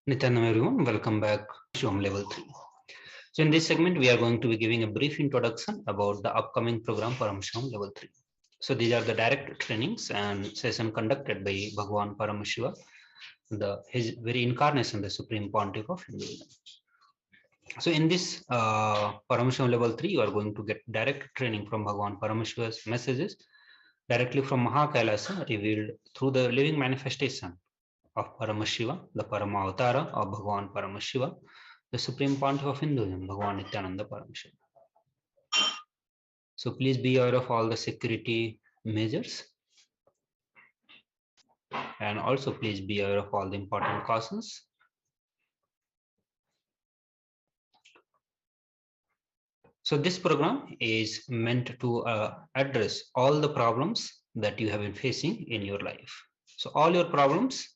Nithyananda everyone, welcome back to Level 3. So in this segment, we are going to be giving a brief introduction about the upcoming program Paramashivoham Level 3. So these are the direct trainings and session conducted by Bhagwan Paramashiva, his very incarnation, the Supreme Pontiff of Hinduism. So in this Paramashivoham Level 3, you are going to get direct training from Bhagwan Paramashiva's messages directly from Kailasa, revealed through the living manifestation of Paramashiva, the Paramavatara of Bhagwan Paramashiva, the Supreme Pontiff of Hinduism, Bhagwan Nithyananda Paramashivam. So please be aware of all the security measures, and also please be aware of all the important cautions. So this program is meant to address all the problems that you have been facing in your life. So all your problems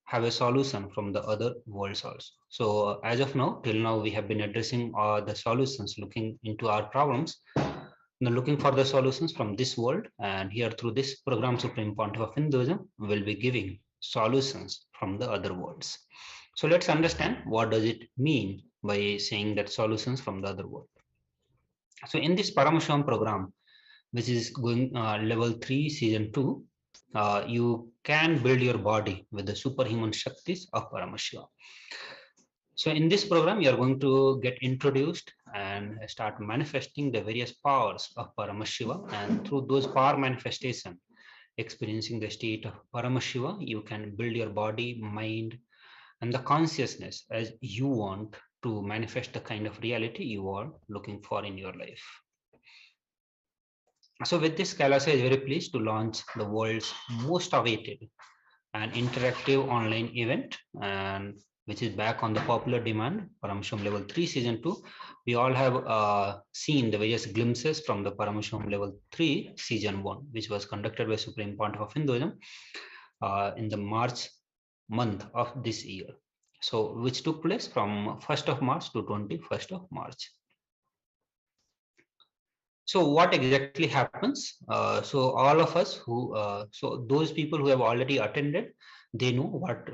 have a solution from the other worlds also. So as of now, till now, we have been addressing the solutions, looking into our problems, now looking for the solutions from this world. And here through this program, Supreme Pontiff of Hinduism will be giving solutions from the other worlds. So let's understand what does it mean by saying that solutions from the other world. So in this Paramashivoham program, which is going level 3, season 2, you can build your body with the superhuman Shaktis of Paramashiva. So in this program, you are going to get introduced and start manifesting the various powers of Paramashiva, and through those power manifestation, experiencing the state of Paramashiva, you can build your body, mind, and the consciousness as you want to manifest the kind of reality you are looking for in your life. So with this, Kailasa is very pleased to launch the world's most awaited and interactive online event, and which is back on the popular demand, Paramashivoham Level 3 Season 2. We all have seen the various glimpses from the Paramashivoham Level 3 Season 1, which was conducted by Supreme Pontiff of Hinduism in the March month of this year. So which took place from 1st of March to 21st of March. So what exactly happens? So all of us who, so those people who have already attended, they know what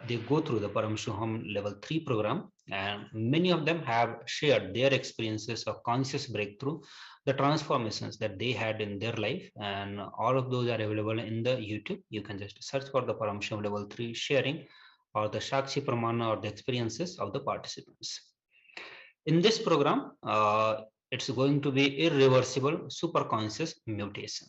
they go through the Paramashivoham Level 3 program, and many of them have shared their experiences of conscious breakthrough, the transformations that they had in their life, and all of those are available in the YouTube. You can just search for the Paramashivoham Level 3 sharing or the Shakshi Pramana or the experiences of the participants. In this program, it's going to be irreversible superconscious mutation.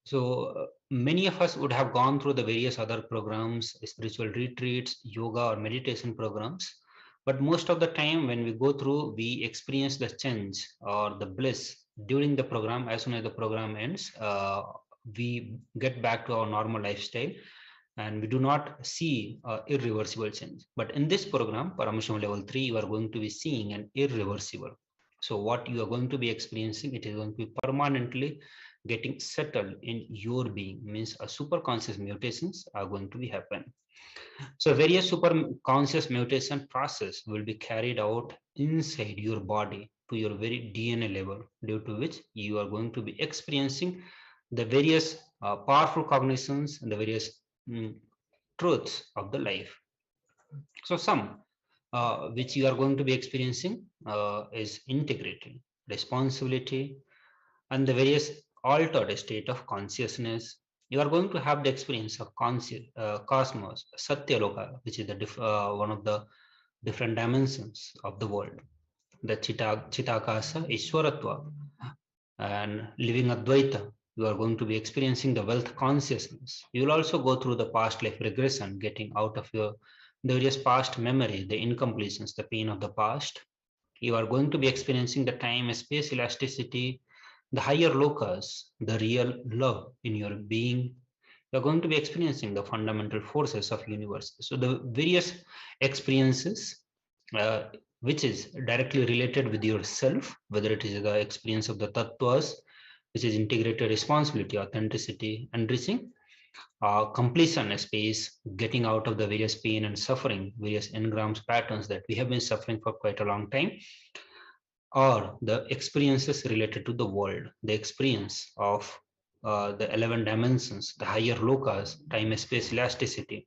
So many of us would have gone through the various other programs, spiritual retreats, yoga or meditation programs. But most of the time when we go through, we experience the change or the bliss during the program. As soon as the program ends, we get back to our normal lifestyle, and we do not see irreversible change. But in this program, Paramashivoham Level 3, you are going to be seeing an irreversible. So what you are going to be experiencing, it is going to be permanently getting settled in your being, means a super conscious mutations are going to be happen. So various super conscious mutation process will be carried out inside your body to your very DNA level, due to which you are going to be experiencing the various powerful cognitions and the various truths of the life. So some which you are going to be experiencing is integrity, responsibility, and the various altered state of consciousness. You are going to have the experience of cosmos, Satyaloka, which is the one of the different dimensions of the world, the Chitakasa, Ishwaratva, and living Advaita. You are going to be experiencing the wealth consciousness. You will also go through the past life regression, getting out of the various past memories, the incompletions, the pain of the past. You are going to be experiencing the time, space, elasticity, the higher locus, the real love in your being. You're going to be experiencing the fundamental forces of universe. So the various experiences which is directly related with yourself, whether it is the experience of the tattvas, which is integrated responsibility, authenticity, enriching, completion, space, getting out of the various pain and suffering, various engrams patterns that we have been suffering for quite a long time, or the experiences related to the world, the experience of the 11 dimensions, the higher locus, time, space, elasticity,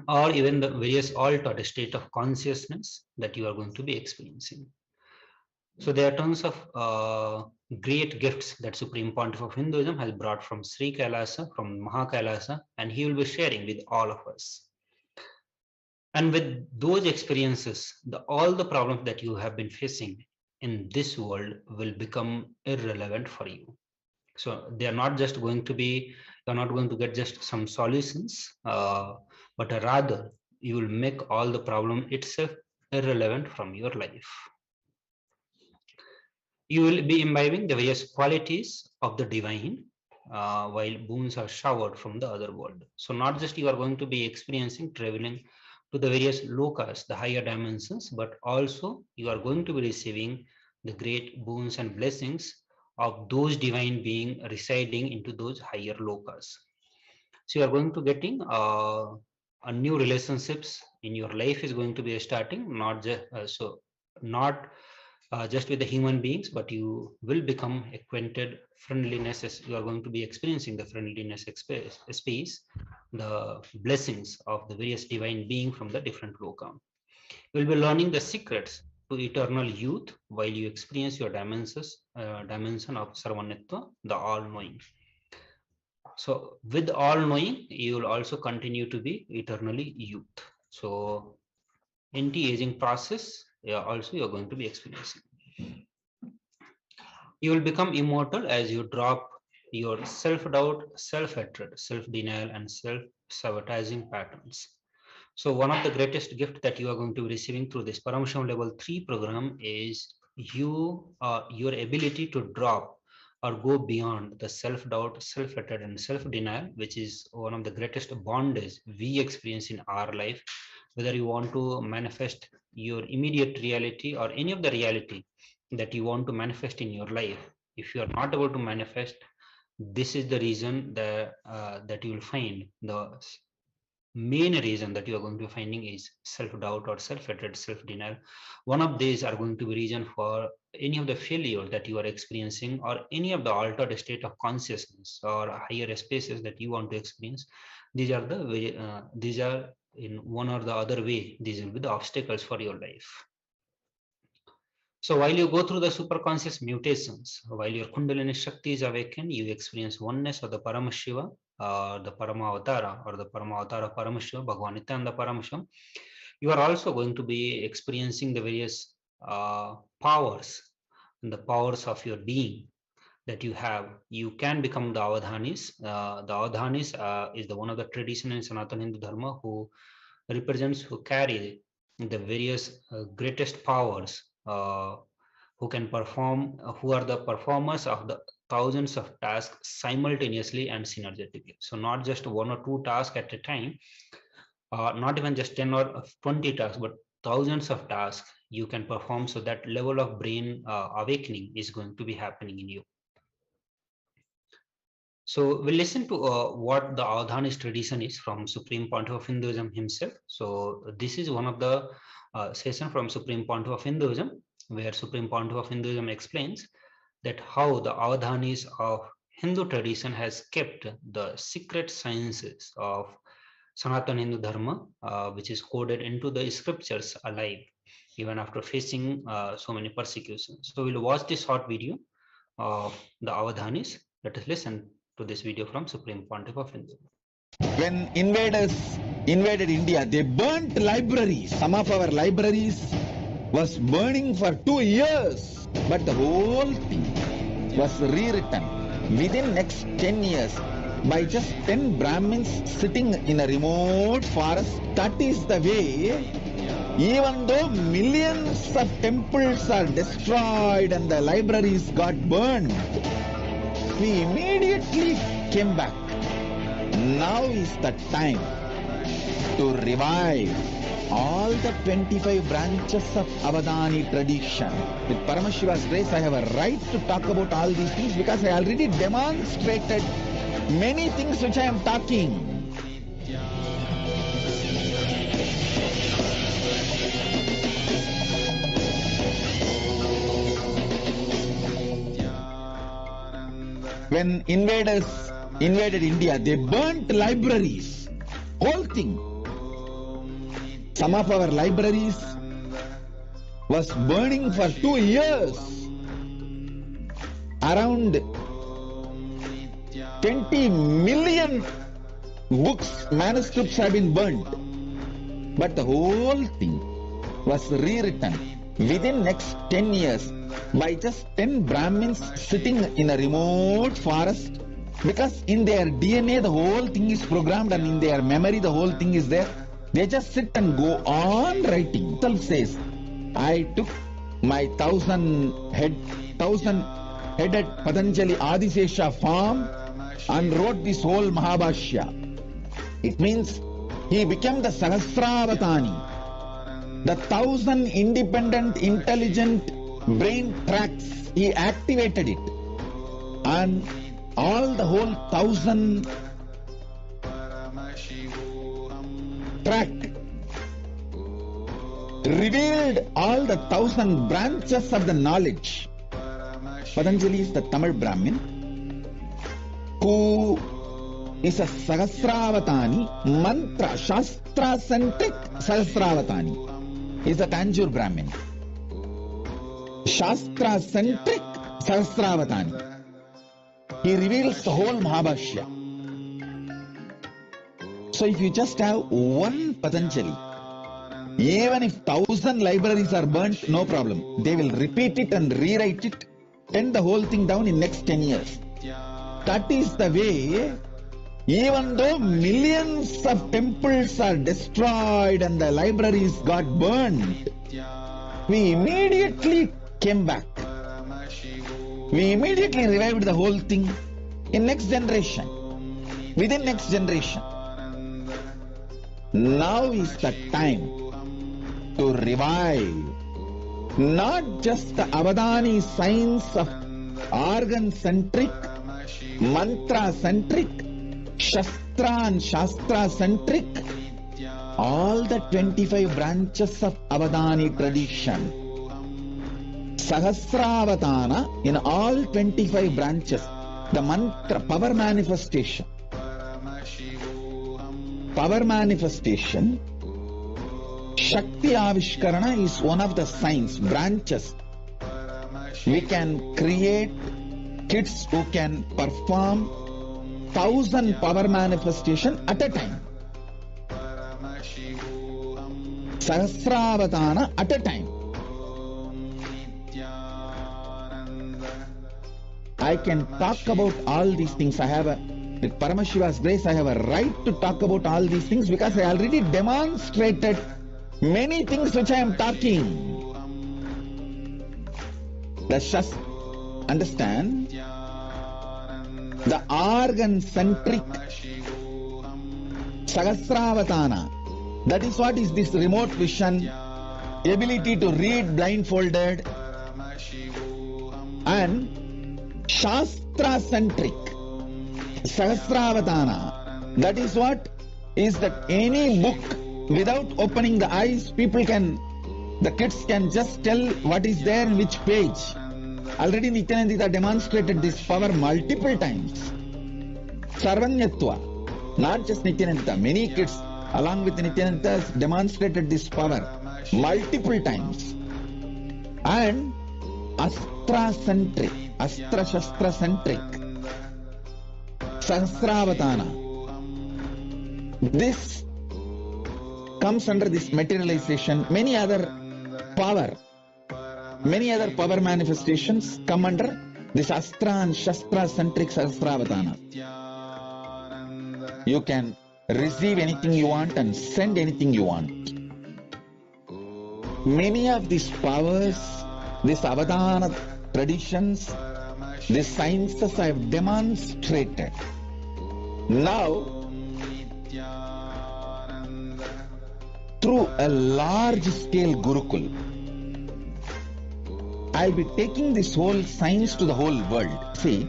or even the various altered state of consciousness that you are going to be experiencing. So there are tons of great gifts that Supreme Pontiff of Hinduism has brought from Sri Kailasa, from Mahakailasa, and he will be sharing with all of us. And with those experiences, all the problems that you have been facing in this world will become irrelevant for you. So they are not just going to be, you're not going to get just some solutions, but rather you will make all the problem itself irrelevant from your life. You will be imbibing the various qualities of the divine while boons are showered from the other world. So not just you are going to be experiencing traveling to the various lokas, the higher dimensions, but also you are going to be receiving the great boons and blessings of those divine being residing into those higher lokas. So you are going to getting a new relationships in your life is going to be starting, not just not just with the human beings, but you will become acquainted friendliness as you are going to be experiencing the friendliness space, the blessings of the various divine being from the different loka. You will be learning the secrets to eternal youth while you experience your dimension of Sarvanitva, the all-knowing. So with all-knowing, you will also continue to be eternally youth. So anti-aging process, also you're going to be experiencing. You will become immortal as you drop your self-doubt, self-hatred, self-denial, and self-sabotaging patterns. So one of the greatest gifts that you are going to be receiving through this Paramashivoham Level 3 program is your ability to drop or go beyond the self-doubt, self-hatred, and self-denial, which is one of the greatest bondage we experience in our life. Whether you want to manifest your immediate reality or any of the reality that you want to manifest in your life, if you are not able to manifest, this is the reason that you will find the main reason that you are going to be finding is self-doubt or self-hatred, self-denial. One of these are going to be reason for any of the failure that you are experiencing or any of the altered state of consciousness or higher spaces that you want to experience. These are these are in one or the other way, these will be the obstacles for your life. So while you go through the superconscious mutations, while your Kundalini Shakti is awakened, you experience oneness of the Paramashiva, the Paramavatara, or the Paramavatara Paramashiva, Bhagavan Nithyananda Paramashivam. You are also going to be experiencing the various powers and the powers of your being that you have. You can become the Avadhanis. The Avadhanis is the one of the tradition in Sanatana Hindu Dharma who represents, who carry the various greatest powers, who can perform, who are the performers of the thousands of tasks simultaneously and synergetically. So not just one or two tasks at a time, not even just 10 or 20 tasks, but thousands of tasks you can perform. So that level of brain awakening is going to be happening in you. So we'll listen to what the Avadhanis tradition is from Supreme Pontiff of Hinduism himself. So this is one of the session from Supreme Pontiff of Hinduism, where Supreme Pontiff of Hinduism explains that how the Avadhanis of Hindu tradition has kept the secret sciences of Sanatana Hindu Dharma, which is coded into the scriptures alive, even after facing so many persecutions. So we'll watch this short video of the Avadhanis. Let us listen to this video from Supreme Pontiff of Hinduism. When invaders invaded India, they burnt libraries. Some of our libraries was burning for 2 years, but the whole thing was rewritten within next 10 years by just 10 Brahmins sitting in a remote forest. That is the way, even though millions of temples are destroyed and the libraries got burned, we immediately came back. Now is the time to revive all the 25 branches of Avadhani tradition. With Paramashiva's grace, I have a right to talk about all these things because I already demonstrated many things which I am talking. When invaders invaded India, they burnt libraries, whole thing. Some of our libraries was burning for 2 years. Around 20 million books, manuscripts have been burnt. But the whole thing was rewritten within next 10 years by just 10 Brahmins sitting in a remote forest, because in their DNA the whole thing is programmed and in their memory the whole thing is there. They just sit and go on writing. Self says, I took my 1,000-headed Patanjali Adisesha form and wrote this whole Mahabhashya. It means he became the Sahasravatani, the 1,000 independent, intelligent brain tracks. He activated it, and all the whole 1,000 track revealed all the 1,000 branches of the knowledge. Patanjali is the Tamil Brahmin who is a Sahasravatani, mantra, Shastra-centric Sahasravatani. He is a Tanjore Brahmin. Shastra-centric Sahasravatani. He reveals the whole Mahabhashya. So if you just have one Patanjali, even if 1,000 libraries are burnt, no problem. They will repeat it and rewrite it, turn the whole thing down in next 10 years. That is the way, even though millions of temples are destroyed and the libraries got burned, we immediately came back. We immediately revived the whole thing in next generation, within next generation. Now is the time to revive not just the Avadani science of organ-centric, mantra-centric, Shastra and Shastra-centric, all the 25 branches of Avadani tradition. Sahasravatana in all 25 branches. The mantra, power manifestation. Power manifestation. Shakti Avishkarana is one of the signs, branches. We can create kids who can perform 1,000 power manifestation at a time. Sahasravatana at a time. I can talk about all these things. With Paramashiva's grace, I have a right to talk about all these things because I already demonstrated many things which I am talking. Understand? The organ-centric Sahasravatana. That is what is this remote vision, ability to read blindfolded, and Shastra-centric Sahasravatana. That is what is that any book, without opening the eyes, the kids can just tell what is there in which page. Already Nithyananda demonstrated this power multiple times. Sarvanyatva, not just Nithyananda, many kids along with Nithyananda demonstrated this power multiple times. And Astra-centric, Astra-Shastra-centric Sahasravatana. This comes under this materialization. Many other power manifestations come under this Astra and Shastra-centric Sahasravatana. You can receive anything you want and send anything you want. Many of these powers, these Avadana traditions, these sciences I have demonstrated. Now, through a large-scale Gurukul, I'll be taking this whole science to the whole world. See,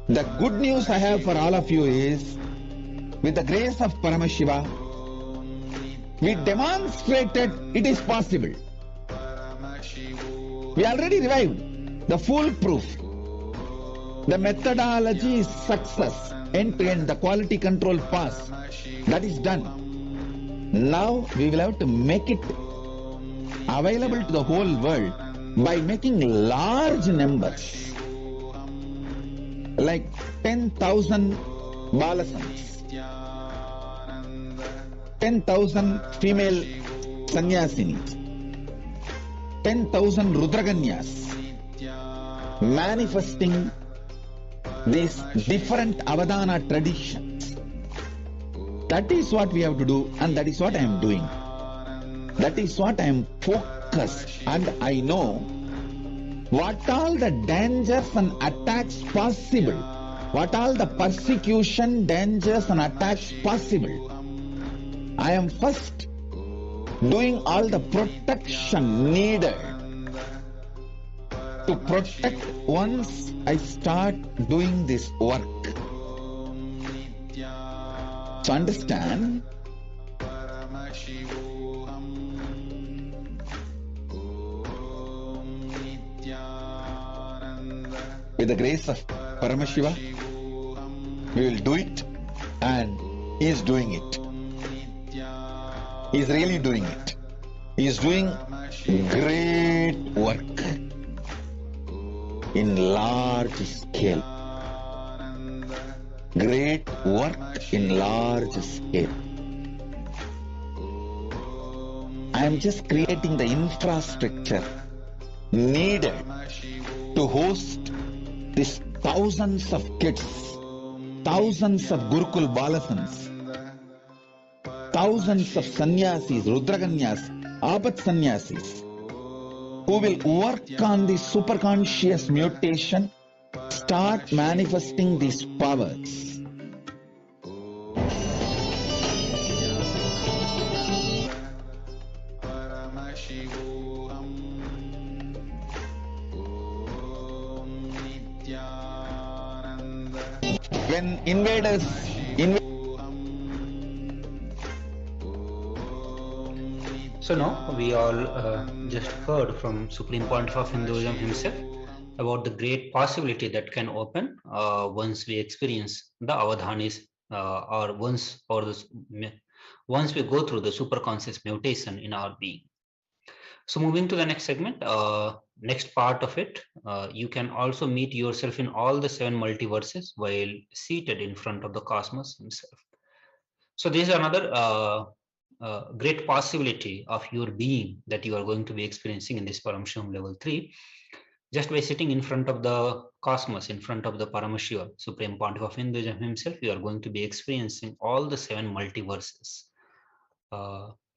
the good news I have for all of you is, with the grace of Paramashiva, we demonstrated it is possible. We already revived the foolproof. The methodology is success, end to end, the quality control pass. That is done. Now we will have to make it available to the whole world by making large numbers, like 10,000 balasans, 10,000 female sannyasinis, 10,000 rudraganyas, manifesting these different avadana traditions. That is what we have to do, and that is what I am doing. That is what I am focused, and I know what all the dangers and attacks possible, what all the persecution, dangers and attacks possible. I am first doing all the protection needed to protect once I start doing this work. So understand, with the grace of Paramashiva, we will do it, and he is doing it. He is really doing it. He is doing great work in large scale. Great work in large scale. I am just creating the infrastructure needed to host these thousands of kids, thousands of Gurukul Balasans, thousands of sannyasis, rudraganyas, apat sannyasis, who will work on the superconscious mutation, start manifesting these powers. When invaders So now we all just heard from Supreme Pontiff of Hinduism himself about the great possibility that can open once we experience the avadhanis, or once we go through the superconscious mutation in our being. So moving to the next segment, next part of it, you can also meet yourself in all the 7 multiverses while seated in front of the cosmos himself. So this is another great possibility of your being that you are going to be experiencing in this Paramashivoham level 3, just by sitting in front of the cosmos, in front of the Paramashiva, Supreme Pontiff of Hinduism himself. You are going to be experiencing all the 7 multiverses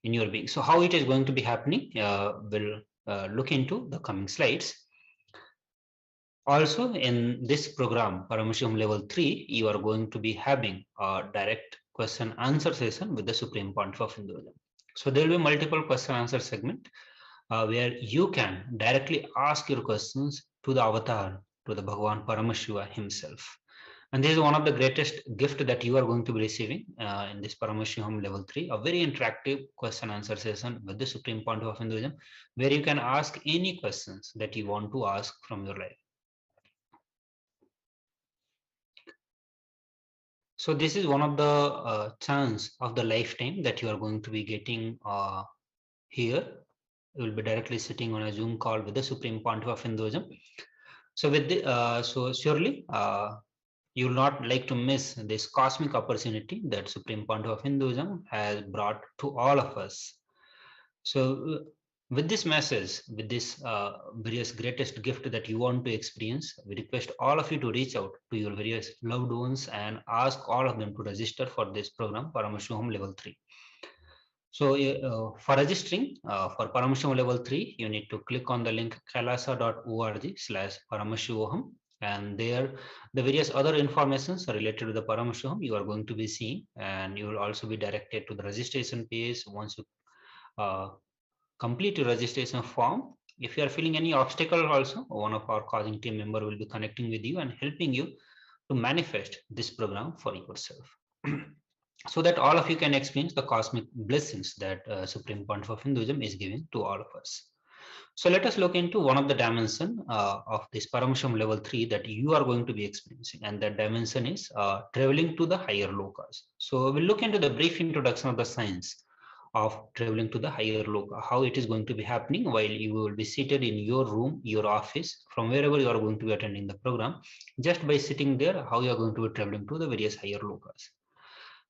in your being. So how it is going to be happening, we'll look into the coming slides. Also, in this program, Paramashivoham level 3, you are going to be having a direct question answer session with the Supreme Pontiff of Hinduism. So there will be multiple question answer segment where you can directly ask your questions to the avatar, to the Bhagavan Paramashiva himself. And this is one of the greatest gift that you are going to be receiving in this Paramashivoham level 3, a very interactive question answer session with the Supreme Pontiff of Hinduism, where you can ask any questions that you want to ask from your life. So this is one of the chance of the lifetime that you are going to be getting here. You will be directly sitting on a Zoom call with the Supreme Pontiff of Hinduism. So with the, so surely you will not like to miss this cosmic opportunity that Supreme Pontiff of Hinduism has brought to all of us. So with this message, with this various greatest gift that you want to experience, we request all of you to reach out to your various loved ones and ask all of them to register for this program, Paramashivoham level 3. So for registering for Paramashivoham level 3, you need to click on the link kailasa.org/Paramashivoham, and there the various other informations related to the Paramashivoham you are going to be seeing, and you will also be directed to the registration page once you complete your registration form. If you are feeling any obstacle also, one of our causing team member will be connecting with you and helping you to manifest this program for yourself. So that all of you can experience the cosmic blessings that Supreme Pontiff of Hinduism is giving to all of us. So let us look into one of the dimension of this Paramashivoham level 3 that you are going to be experiencing, and that dimension is traveling to the higher lokas. So we'll look into the brief introduction of the science of traveling to the higher loka, how it is going to be happening while you will be seated in your room, your office, from wherever you are going to be attending the program. Just by sitting there, how you are going to be traveling to the various higher lokas.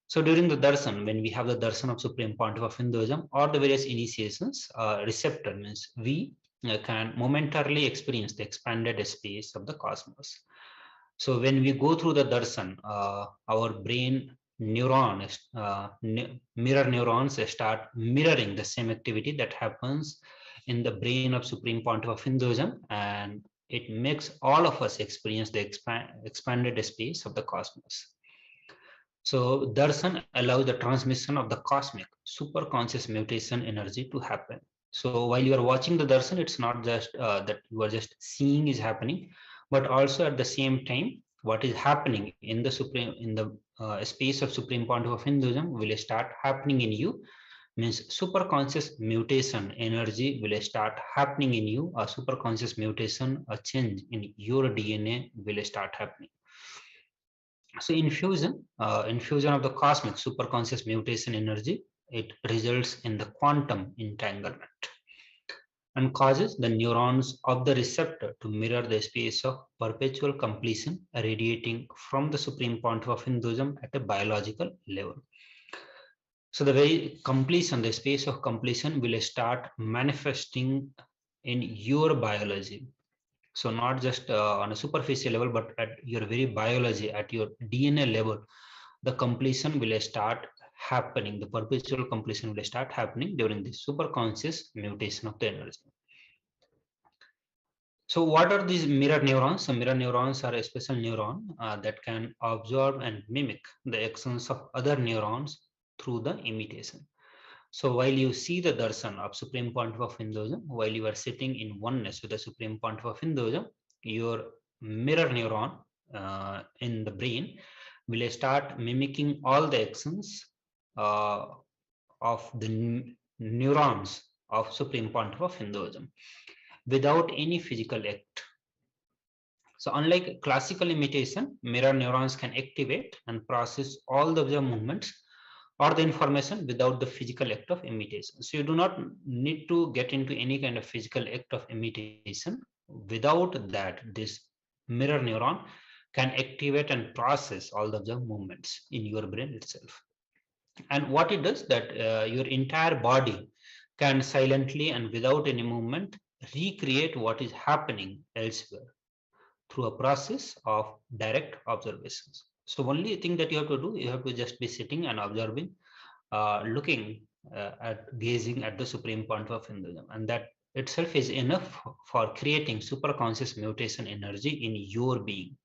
So during the darshan, when we have the darshan of Supreme Pontiff of Hinduism or the various initiations, receptor means we can momentarily experience the expanded space of the cosmos. So when we go through the darshan, our brain neurons, mirror neurons start mirroring the same activity that happens in the brain of Supreme Pontiff of Hinduism, and it makes all of us experience the expanded space of the cosmos. So darshan allows the transmission of the cosmic super conscious mutation energy to happen. So while you are watching the darshan, it's not just that you are just seeing is happening, but also at the same time, what is happening in the space of Supreme Pontiff of Hinduism will start happening in you. Means super conscious mutation energy will start happening in you. A super conscious mutation, a change in your DNA will start happening. So infusion of the cosmic superconscious mutation energy, it results in the quantum entanglement and causes the neurons of the receptor to mirror the space of perpetual completion radiating from the Supreme Pontiff of Hinduism at a biological level. So the very completion, the space of completion will start manifesting in your biology. So not just on a superficial level, but at your very biology, at your DNA level, the completion will start happening. The perpetual completion will start happening during this superconscious mutation of the energy. So what are these mirror neurons? So mirror neurons are a special neuron that can absorb and mimic the actions of other neurons through the imitation. So while you see the darshan of Supreme Pontiff of Hinduism, while you are sitting in oneness with the Supreme Pontiff of Hinduism, your mirror neuron in the brain will start mimicking all the actions uh, of the neurons of Supreme Pontiff of Hinduism without any physical act. So unlike classical imitation, mirror neurons can activate and process all the movements or the information without the physical act of imitation. So you do not need to get into any kind of physical act of imitation. Without that, this mirror neuron can activate and process all of the movements in your brain itself. And what it does that your entire body can silently and without any movement recreate what is happening elsewhere through a process of direct observations. So only thing that you have to do, you have to just be sitting and observing, looking at gazing at the Supreme Pontiff of Hinduism, and that itself is enough for creating superconscious mutation energy in your being.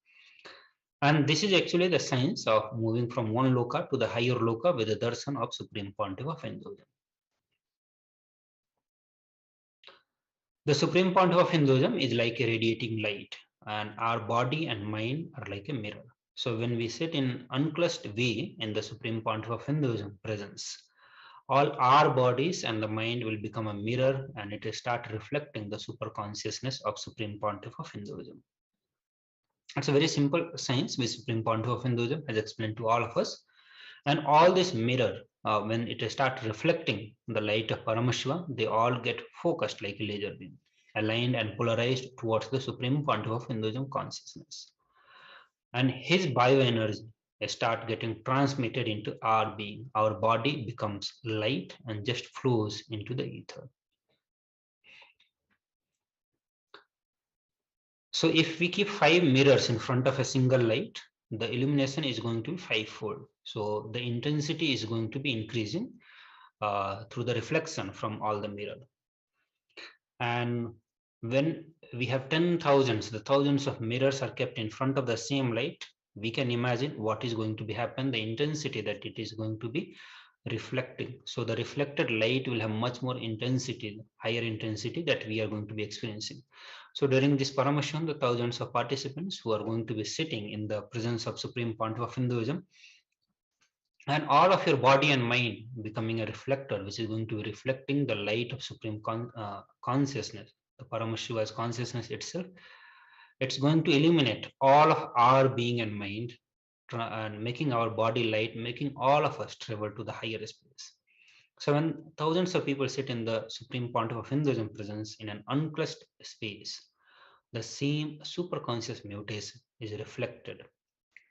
And this is actually the science of moving from one loka to the higher loka with the darshan of Supreme Pontiff of Hinduism. The Supreme Pontiff of Hinduism is like a radiating light, and our body and mind are like a mirror. So when we sit in unclutched way in the Supreme Pontiff of Hinduism presence, all our bodies and the mind will become a mirror, and it will start reflecting the super consciousness of Supreme Pontiff of Hinduism. It's a very simple science which Supreme Pontiff of Hinduism has explained to all of us. And all this mirror, when it starts reflecting the light of Paramashiva, they all get focused like a laser beam, aligned and polarized towards the Supreme Pontiff of Hinduism consciousness. And his bioenergy start getting transmitted into our being. Our body becomes light and just flows into the ether. So if we keep 5 mirrors in front of a single light, the illumination is going to be 5-fold. So the intensity is going to be increasing through the reflection from all the mirror. And when we have the thousands of mirrors are kept in front of the same light, we can imagine what is going to be happen, the intensity that it is going to be reflecting. So the reflected light will have much more intensity, higher intensity that we are going to be experiencing. So during this Paramashivoham, the thousands of participants who are going to be sitting in the presence of Supreme Pontiff of Hinduism, and all of your body and mind becoming a reflector, which is going to be reflecting the light of Supreme consciousness, the Paramashiva's consciousness itself. It's going to illuminate all of our being and mind, and making our body light, making all of us travel to the higher space. So when thousands of people sit in the Supreme Pontiff of Hinduism presence in an unclutched space, the same superconscious mutation is reflected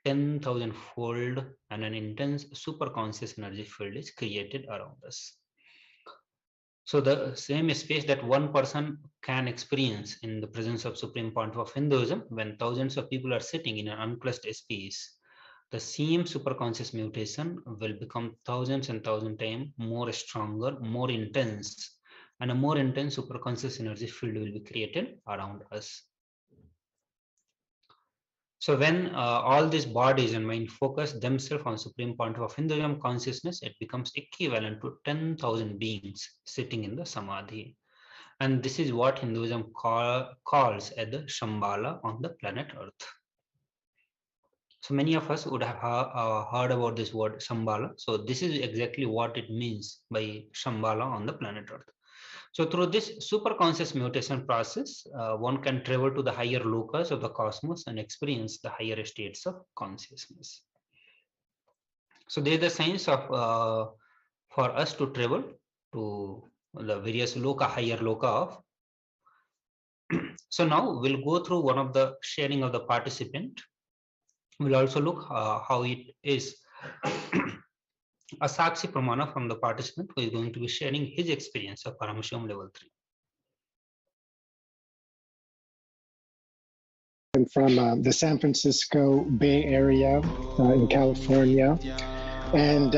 10,000 fold, and an intense superconscious energy field is created around us. So the same space that one person can experience in the presence of Supreme Pontiff of Hinduism, when thousands of people are sitting in an unclutched space, the same superconscious mutation will become thousands and thousand times more stronger, more intense, and a more intense superconscious energy field will be created around us. So when all these bodies and mind focus themselves on Supreme Pontiff of Hinduism consciousness, it becomes equivalent to 10,000 beings sitting in the Samadhi. And this is what Hinduism calls as the Shambhala on the planet Earth. So many of us would have heard about this word Shambhala. So this is exactly what it means by Shambhala on the planet Earth. So through this super conscious mutation process, one can travel to the higher locus of the cosmos and experience the higher states of consciousness. So there is the science of for us to travel to the various loka, higher loka of. So now we'll go through one of the sharing of the participant. We'll also look how it is a Sakshi Pramana from the participant who is going to be sharing his experience of Paramashivoham Level 3. I'm from the San Francisco Bay Area in California. And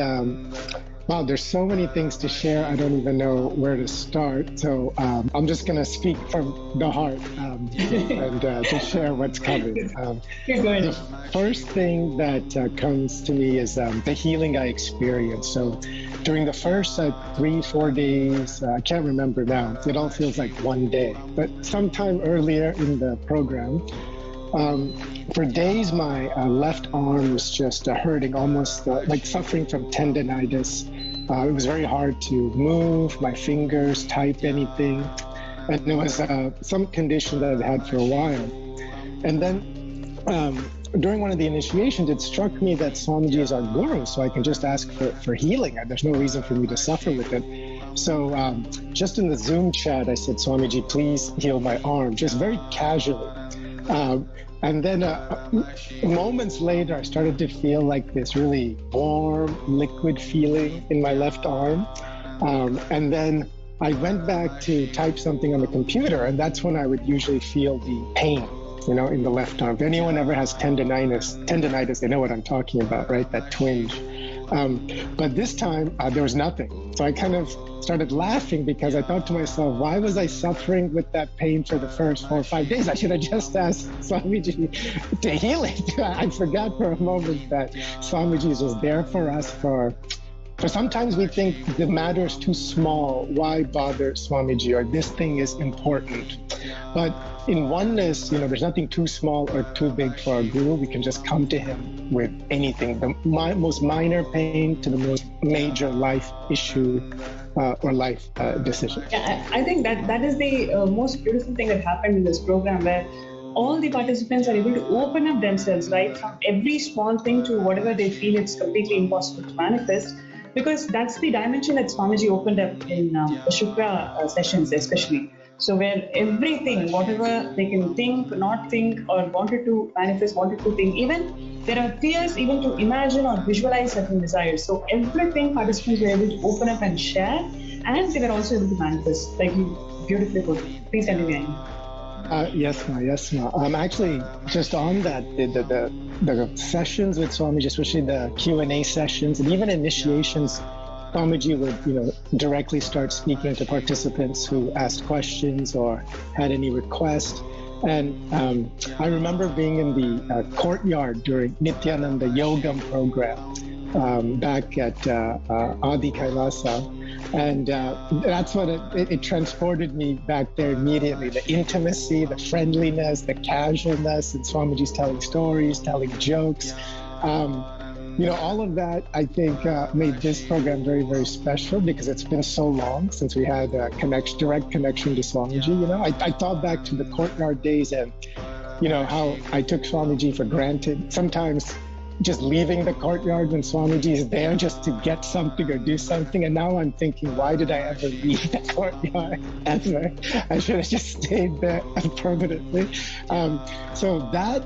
wow, there's so many things to share. I don't even know where to start. So I'm just going to speak from the heart and just share what's coming. The first thing that comes to me is the healing I experienced. So during the first 3-4 days, I can't remember now. It all feels like one day. But sometime earlier in the program, for days, my left arm was just hurting, almost like suffering from tendonitis. It was very hard to move my fingers, type anything. And it was some condition that I'd had for a while. And then during one of the initiations, it struck me that Swamiji is our guru, so I can just ask for healing. There's no reason for me to suffer with it. So just in the Zoom chat, I said, Swamiji, please heal my arm, just very casually. And then moments later, I started to feel like this really warm, liquid feeling in my left arm. And then I went back to type something on the computer, and that's when I would usually feel the pain, you know, in the left arm. If anyone ever has tendonitis, they know what I'm talking about, right? That twinge. But this time, there was nothing. So I kind of started laughing because I thought to myself, why was I suffering with that pain for the first 4 or 5 days? I should have just asked Swamiji to heal it. I forgot for a moment that Swamiji is just there for us for sometimes we think the matter is too small. Why bother Swamiji? Or this thing is important. But in oneness, you know, there's nothing too small or too big for our guru. We can just come to him with anything, the most minor pain to the most major life issue or life decision. Yeah, I think that is the most beautiful thing that happened in this program, where all the participants are able to open up themselves, right, from every small thing to whatever they feel it's completely impossible to manifest. Because that's the dimension that Swamiji opened up in the Shukra sessions especially. So where everything, whatever they can think, not think, or wanted to manifest, wanted to think, even there are fears even to imagine or visualize certain desires. So everything participants were able to open up and share, and they were also able to manifest, like you beautifully put. Please continue. Yes, ma. Actually, just on that, the sessions with Swamiji, especially the Q&A sessions, and even initiations, Swamiji would, directly start speaking to participants who asked questions or had any requests. And I remember being in the courtyard during Nithyananda Yogam program back at Adi Kailasa. And that's what it transported me back there immediately. The intimacy, the friendliness, the casualness, and Swamiji's telling stories, telling jokes. All of that, I think, made this program very, very special because it's been so long since we had a direct connection to Swamiji. I thought back to the courtyard days and, how I took Swamiji for granted. Sometimes, just leaving the courtyard when Swamiji is there just to get something or do something. And now I'm thinking, why did I ever leave the courtyard ever? I should have just stayed there permanently. So that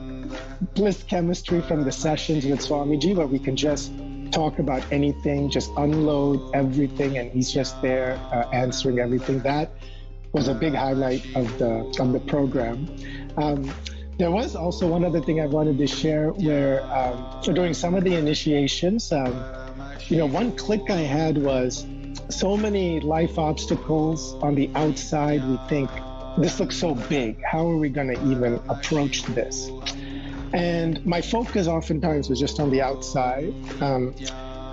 bliss chemistry from the sessions with Swamiji, where we can just talk about anything, just unload everything, and he's just there answering everything. That was a big highlight of the program. There was also one other thing I wanted to share where, so during some of the initiations, one click I had was so many life obstacles on the outside. We think, this looks so big. How are we going to even approach this? And my focus oftentimes was just on the outside. And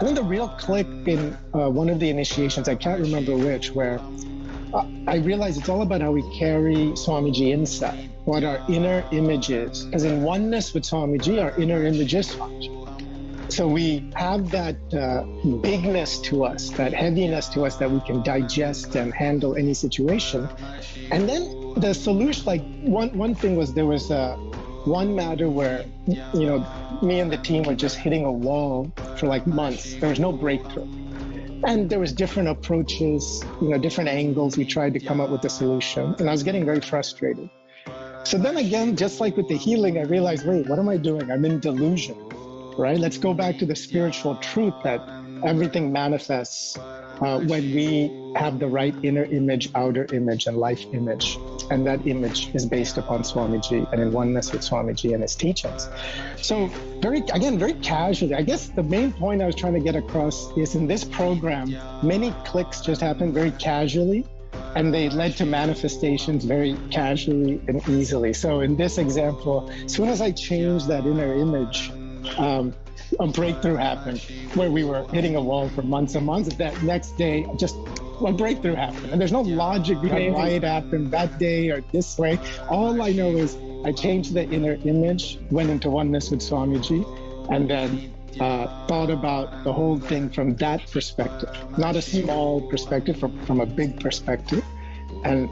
then the real click in one of the initiations, I can't remember which, where I realized it's all about how we carry Swamiji inside, what our inner image is. Because in oneness with Swamiji, our inner image is Swamiji. So we have that bigness to us, that heaviness to us that we can digest and handle any situation. And then the solution, like one thing was, there was one matter where, me and the team were just hitting a wall for like months. There was no breakthrough. And there was different approaches, different angles. We tried to come up with a solution. And I was getting very frustrated. So then again, just like with the healing, I realized, wait, what am I doing? I'm in delusion, right? Let's go back to the spiritual truth that everything manifests when we have the right inner image, outer image, and life image. And that image is based upon Swamiji and in oneness with Swamiji and his teachings. So very casually, I guess the main point I was trying to get across is in this program, many clicks just happened very casually, and they led to manifestations very casually and easily. So in this example, as soon as I changed that inner image, a breakthrough happened where we were hitting a wall for months and months. That next day, just a breakthrough happened. And there's no logic behind why it happened that day or this way. All I know is I changed the inner image, went into oneness with Swamiji, and then thought about the whole thing from that perspective, not a small perspective, from a big perspective. And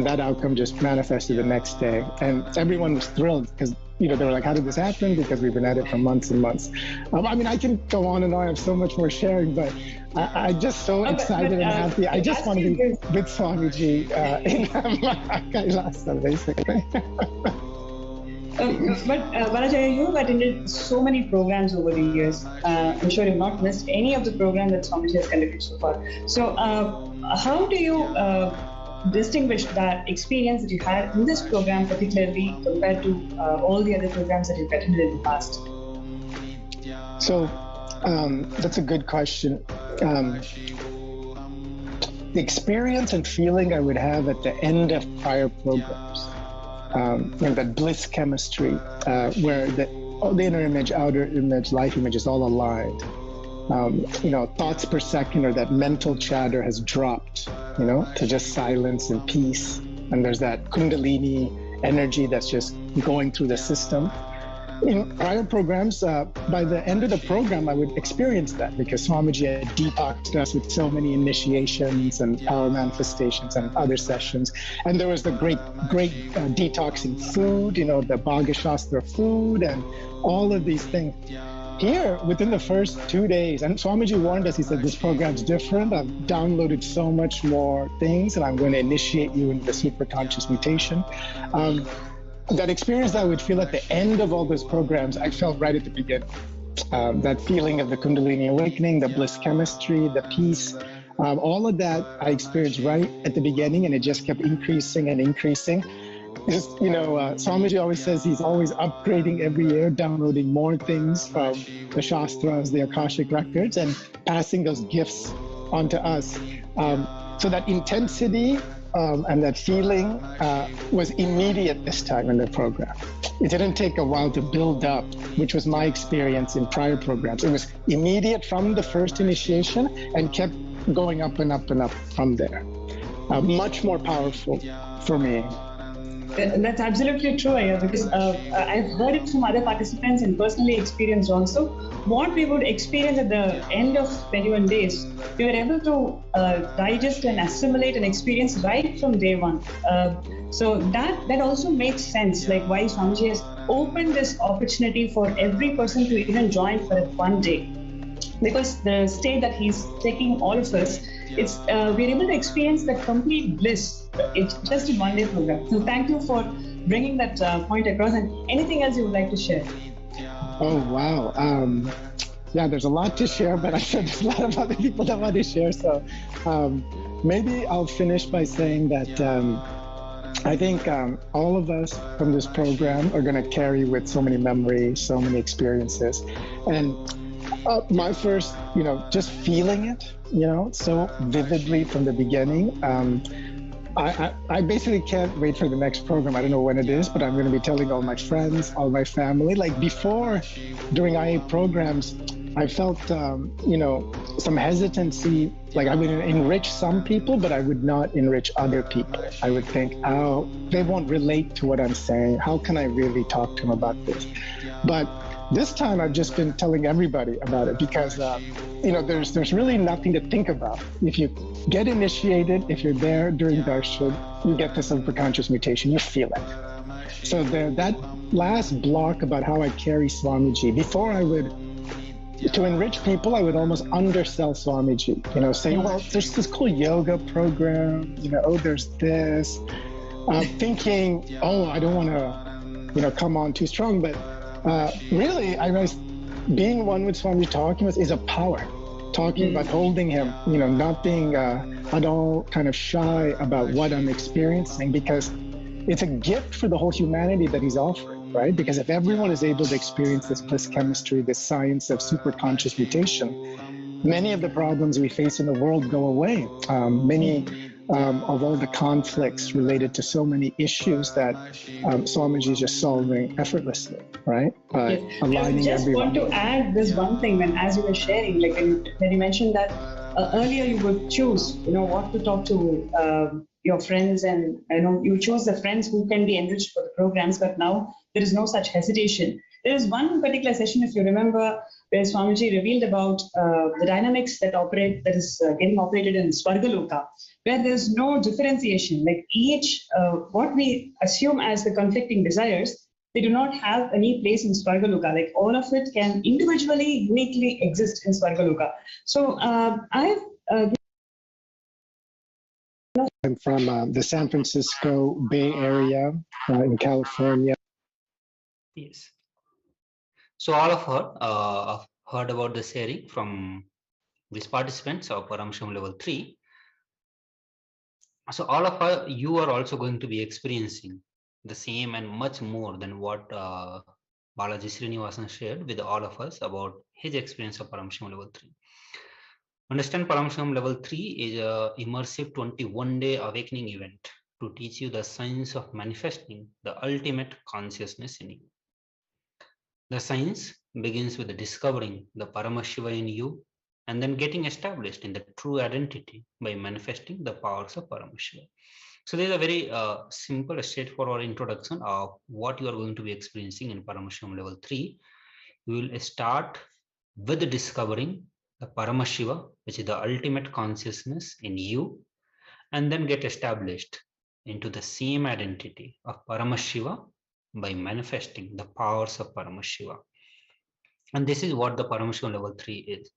that outcome just manifested the next day. And everyone was thrilled because, they were like, how did this happen? Because we've been at it for months and months. I can go on and on. I have so much more sharing, but I'm just so excited and happy. I just want to be with Swamiji in Kailasa, basically. But Balaji, you have attended so many programs over the years. I'm sure you've not missed any of the programs that Swamiji has conducted so far. So how do you distinguish that experience that you had in this program particularly compared to all the other programs that you've attended in the past? So that's a good question. The experience and feeling I would have at the end of prior programs, that bliss chemistry, where the inner image, outer image, life image is all aligned. Thoughts per second or that mental chatter has dropped, to just silence and peace. And there's that Kundalini energy that's just going through the system. In prior programs, by the end of the program, I would experience that because Swamiji had detoxed us with so many initiations and power manifestations and other sessions. And there was the great detoxing food, the Bhagya Shastra food and all of these things. Here, within the first 2 days, and Swamiji warned us, he said, this program's different. I've downloaded so much more things, and I'm going to initiate you into the superconscious mutation. That experience that I would feel at the end of all those programs, I felt right at the beginning. That feeling of the Kundalini awakening, the bliss chemistry, the peace, all of that I experienced right at the beginning, and it just kept increasing and increasing. Swamiji always says he's always upgrading every year, downloading more things from the Shastras, the Akashic records, and passing those gifts onto us. So that intensity and that feeling was immediate this time in the program. It didn't take a while to build up, which was my experience in prior programs. It was immediate from the first initiation and kept going up and up and up from there. Much more powerful for me. That's absolutely true, Aya, because I've heard it from other participants and personally experienced also. What we would experience at the end of 21 days, we were able to digest and assimilate and experience right from day one. So that also makes sense, like why Swamiji has open this opportunity for every person to even join for one day, because the state that he's taking all of us, it's we're able to experience that complete bliss. It's just in one day program. So thank you for bringing that point across. And anything else you would like to share? Oh, wow. Yeah, there's a lot to share, but I'm sure there's a lot of other people that want to share. So maybe I'll finish by saying that I think all of us from this program are going to carry with so many memories, so many experiences. And my first, just feeling it, so vividly from the beginning. I basically can't wait for the next program. I don't know when it is, but I'm going to be telling all my friends, all my family. Like before, during IA programs, I felt, some hesitancy. Like I would enrich some people, but I would not enrich other people. I would think, oh, they won't relate to what I'm saying. How can I really talk to them about this? But this time I've just been telling everybody about it because, there's really nothing to think about. If you get initiated, if you're there during darshan, you get the superconscious mutation, you feel it. So that last block about how I carry Swamiji, before to enrich people, I would almost undersell Swamiji, say, well, there's this cool yoga program, there's this, thinking, I don't want to, come on too strong, but really, I was being one with Swamiji, talking with is a power. Talking about holding him, not being at all kind of shy about what I'm experiencing, because it's a gift for the whole humanity that he's offering, right? Because if everyone is able to experience this bliss chemistry, this science of superconscious mutation, many of the problems we face in the world go away. Many of all the conflicts related to so many issues that Swamiji is just solving effortlessly, right? Aligning I just everyone. Want to add this one thing as you were sharing, like when you mentioned that earlier you would choose, what to talk to your friends, and you choose the friends who can be enriched for the programs, but now there is no such hesitation. There is one particular session, if you remember, where Swamiji revealed about the dynamics that is getting operated in Svargaloka, where there is no differentiation. Like each, what we assume as the conflicting desires, they do not have any place in Svargaloka. Like all of it can individually, uniquely exist in Svargaloka. So I'm from the San Francisco Bay Area in California. Yes. So all of her heard about the sharing from these participants of Paramashivoham Level 3. So all of you are also going to be experiencing the same and much more than what Balaji Srinivasan shared with all of us about his experience of Paramashivoham Level 3. Understand, Paramashivoham Level 3 is a immersive 21-day awakening event to teach you the science of manifesting the ultimate consciousness in you. The science begins with discovering the Paramashiva in you and then getting established in the true identity by manifesting the powers of Paramashiva. So there is a very simple, straightforward introduction of what you are going to be experiencing in Paramashivoham Level 3. You will start with discovering the Paramashiva, which is the ultimate consciousness in you, and then get established into the same identity of Paramashiva by manifesting the powers of Paramashiva. And this is what the Paramashivoham Level 3 is.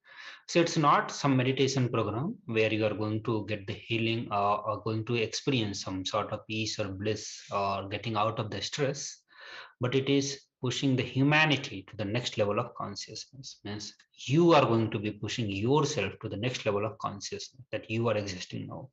So it's not some meditation program where you are going to get the healing or going to experience some sort of peace or bliss or getting out of the stress, but it is pushing the humanity to the next level of consciousness. Means you are going to be pushing yourself to the next level of consciousness that you are existing now,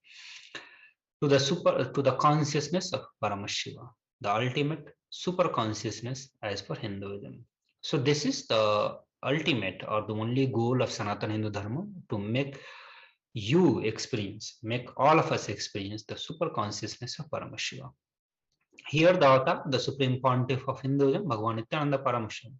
to the consciousness of Paramashiva, the ultimate super consciousness as per Hinduism. So this is the ultimate or the only goal of Sanatana Hindu Dharma, to make you experience, make all of us experience the super consciousness of Paramashiva. Here the author, the Supreme Pontiff of Hinduism, Bhagavan Nithyananda Paramashivam,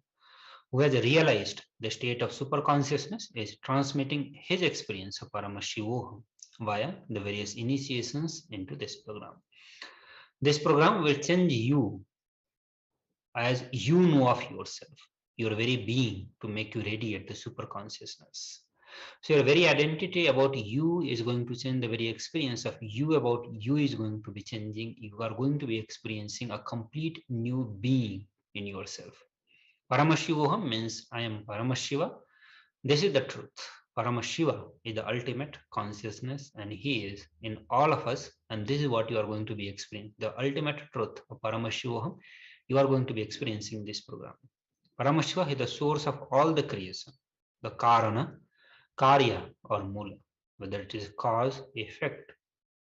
who has realized the state of super consciousness, is transmitting his experience of Paramashivoham via the various initiations into this program. This program will change you as you know of yourself, your very being, to make you radiate the super consciousness. So your very identity about you is going to change. The very experience of you about you is going to be changing. You are going to be experiencing a complete new being in yourself. Paramashivoham means I am Paramashiva. This is the truth. Paramashiva is the ultimate consciousness and he is in all of us, and this is what you are going to be experiencing. The ultimate truth of Paramashivoham, you are going to be experiencing this program. Paramashiva is the source of all the creation, the Karana, Karya or Mula, whether it is cause, effect,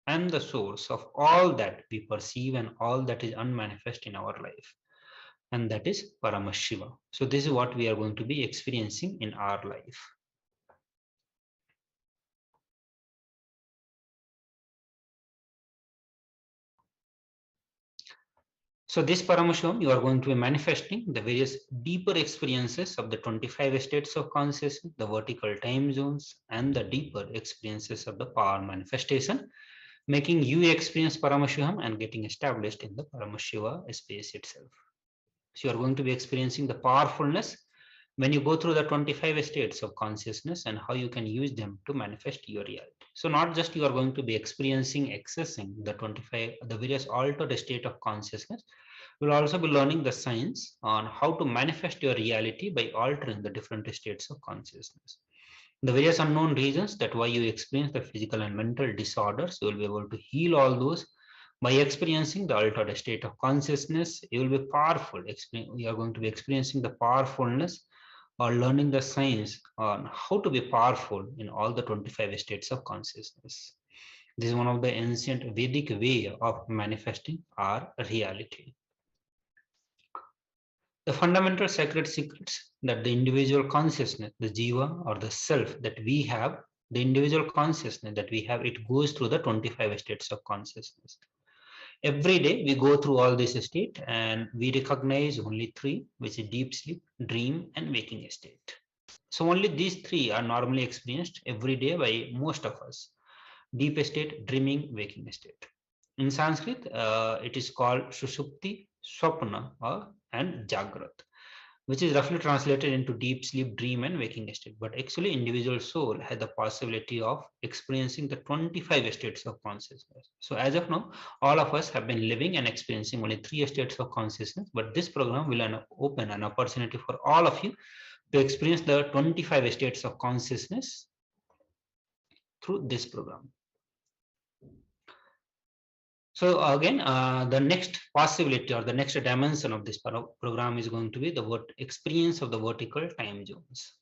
and the source of all that we perceive and all that is unmanifest in our life. And that is Paramashiva. So this is what we are going to be experiencing in our life. So this Paramashivam, you are going to be manifesting the various deeper experiences of the 25 states of consciousness, the vertical time zones, and the deeper experiences of the power manifestation, making you experience Paramashivam and getting established in the Paramashiva space itself. So you are going to be experiencing the powerfulness when you go through the 25 states of consciousness and how you can use them to manifest your reality. So not just you are going to be experiencing, accessing the various altered state of consciousness, you will also be learning the science on how to manifest your reality by altering the different states of consciousness. The various unknown reasons that why you experience the physical and mental disorders, you will be able to heal all those by experiencing the altered state of consciousness. You will be powerful. You are going to be experiencing the powerfulness or learning the science on how to be powerful in all the 25 states of consciousness. This is one of the ancient Vedic way of manifesting our reality. The fundamental sacred secrets that the individual consciousness, the jiva or the self that we have, the individual consciousness that we have, it goes through the 25 states of consciousness. Every day we go through all this state and we recognize only three, which is deep sleep, dream, and waking state. So only these three are normally experienced every day by most of us: deep state, dreaming, waking state. In Sanskrit, it is called Sushupti, Swapna, and Jagrat, which is roughly translated into deep sleep, dream, and waking state. But actually, individual soul has the possibility of experiencing the 25 states of consciousness. So as of now, all of us have been living and experiencing only 3 states of consciousness, but this program will open an opportunity for all of you to experience the 25 states of consciousness through this program. So again, the next possibility or the next dimension of this program is going to be the experience of the vertical time zones.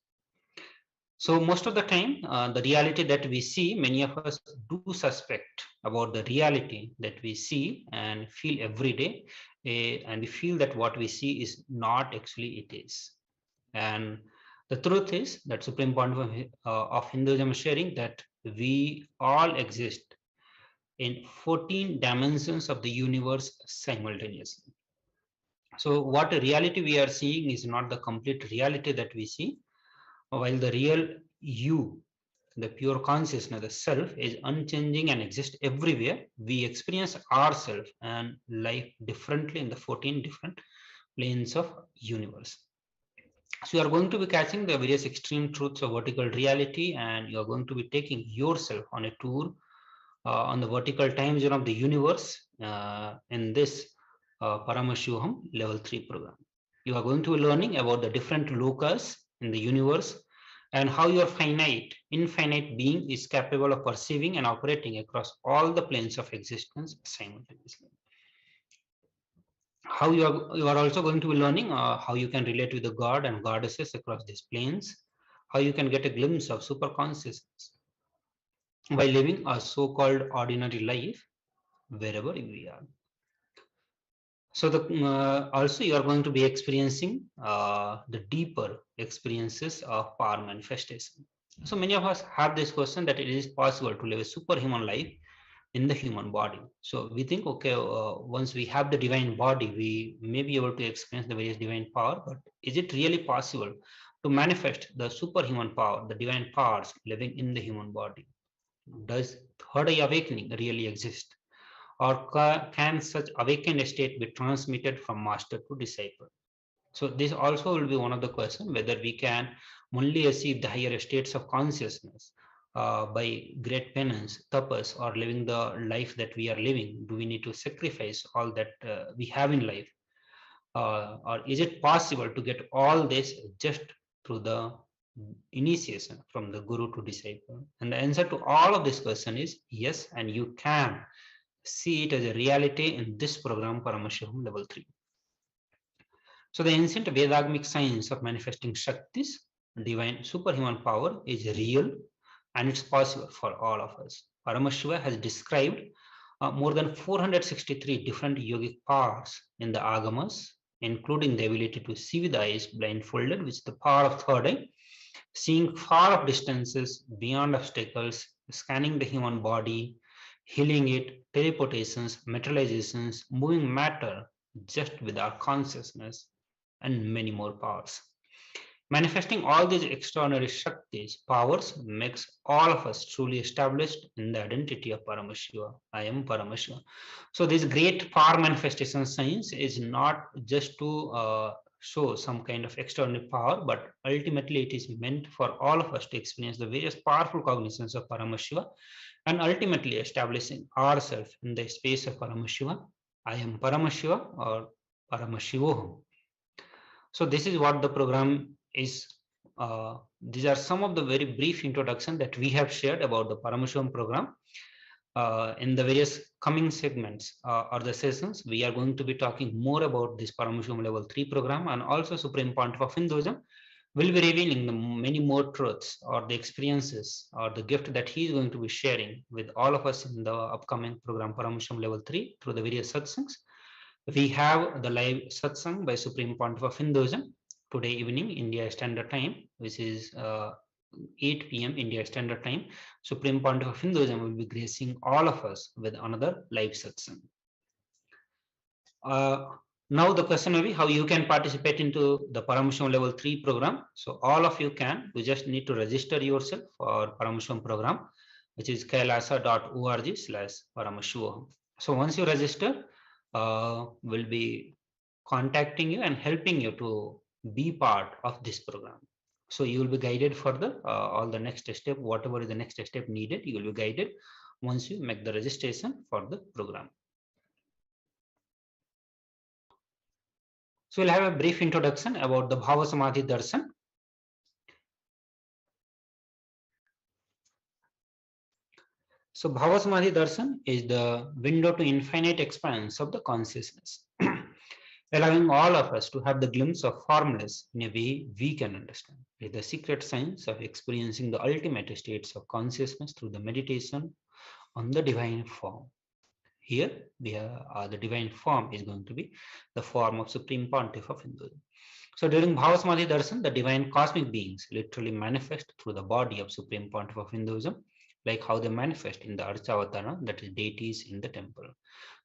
So most of the time, the reality that we see, many of us do suspect about the reality that we see and feel every day, and we feel that what we see is not actually it is. And the truth is that Supreme Point of Hinduism is sharing that we all exist in 14 dimensions of the universe simultaneously. So what reality we are seeing is not the complete reality that we see, while the real you, the pure consciousness, the self, is unchanging and exists everywhere. We experience ourselves and life differently in the 14 different planes of universe. So you are going to be catching the various extreme truths of vertical reality, and you are going to be taking yourself on a tour on the vertical time zone of the universe in this Paramashivoham Level 3 program. You are going to be learning about the different lokas in the universe and how your infinite being is capable of perceiving and operating across all the planes of existence simultaneously. How you are also going to be learning how you can relate with the god and goddesses across these planes, how you can get a glimpse of super consciousness by living a so-called ordinary life wherever we are. So also you are going to be experiencing the deeper experiences of power manifestation. So many of us have this question that it is possible to live a superhuman life in the human body. So we think, okay, once we have the divine body, we may be able to experience the various divine power, but is it really possible to manifest the superhuman power, the divine powers living in the human body? Does third eye awakening really exist? Or can such awakened state be transmitted from master to disciple? So this also will be one of the questions, whether we can only achieve the higher states of consciousness by great penance, tapas, or living the life that we are living. Do we need to sacrifice all that we have in life? or is it possible to get all this just through the initiation from the guru to disciple? And the answer to all of this question is yes, and you can see it as a reality in this program, Paramashivoham Level 3. So the ancient Vedagmic science of manifesting Shaktis, divine superhuman power, is real and it's possible for all of us. Paramashiva has described more than 463 different yogic powers in the Agamas, including the ability to see with eyes blindfolded, which is the power of third eye, seeing far off distances beyond obstacles, scanning the human body, healing it, teleportations, materializations, moving matter just with our consciousness, and many more powers. Manifesting all these extraordinary Shaktis, powers, makes all of us truly established in the identity of Paramashiva. I am Paramashiva. So this great power manifestation science is not just to show some kind of extraordinary power, but ultimately it is meant for all of us to experience the various powerful cognitions of Paramashiva and ultimately establishing ourselves in the space of Paramashiva. I am Paramashiva or Paramashivoham. So this is what the program is. These are some of the very brief introduction that we have shared about the Paramashivoham program. In the various coming segments or the sessions, we are going to be talking more about this Paramashivoham Level 3 program, and also Supreme Pontiff of Hinduism will be revealing the many more truths or the experiences or the gift that he is going to be sharing with all of us in the upcoming program Paramashivoham Level 3 through the various satsangs. We have the live satsang by Supreme Pontiff of Hinduism today evening, India Standard Time, which is 8 p.m. India Standard Time. Supreme Pontiff of Hinduism will be gracing all of us with another live satsang. Now the question will be how you can participate into the Paramashivoham Level 3 program. So all of you can. You just need to register yourself for Paramashivoham program, which is kailasa.org/Paramashivoham. So once you register, will be contacting you and helping you to be part of this program. So you will be guided further, all the next step, whatever is the next step needed, you will be guided once you make the registration for the program. So we'll have a brief introduction about the Bhava Samadhi Darshan. So Bhava Samadhi Darshan is the window to infinite expanse of the consciousness, allowing all of us to have the glimpse of formless in a way we can understand. It is the secret science of experiencing the ultimate states of consciousness through the meditation on the divine form. Here, the divine form is going to be the form of Supreme Pontiff of Hinduism. So during Bhava Samadhi Darshan, the divine cosmic beings literally manifest through the body of Supreme Pontiff of Hinduism, like how they manifest in the Archavatara, that is deities in the temple.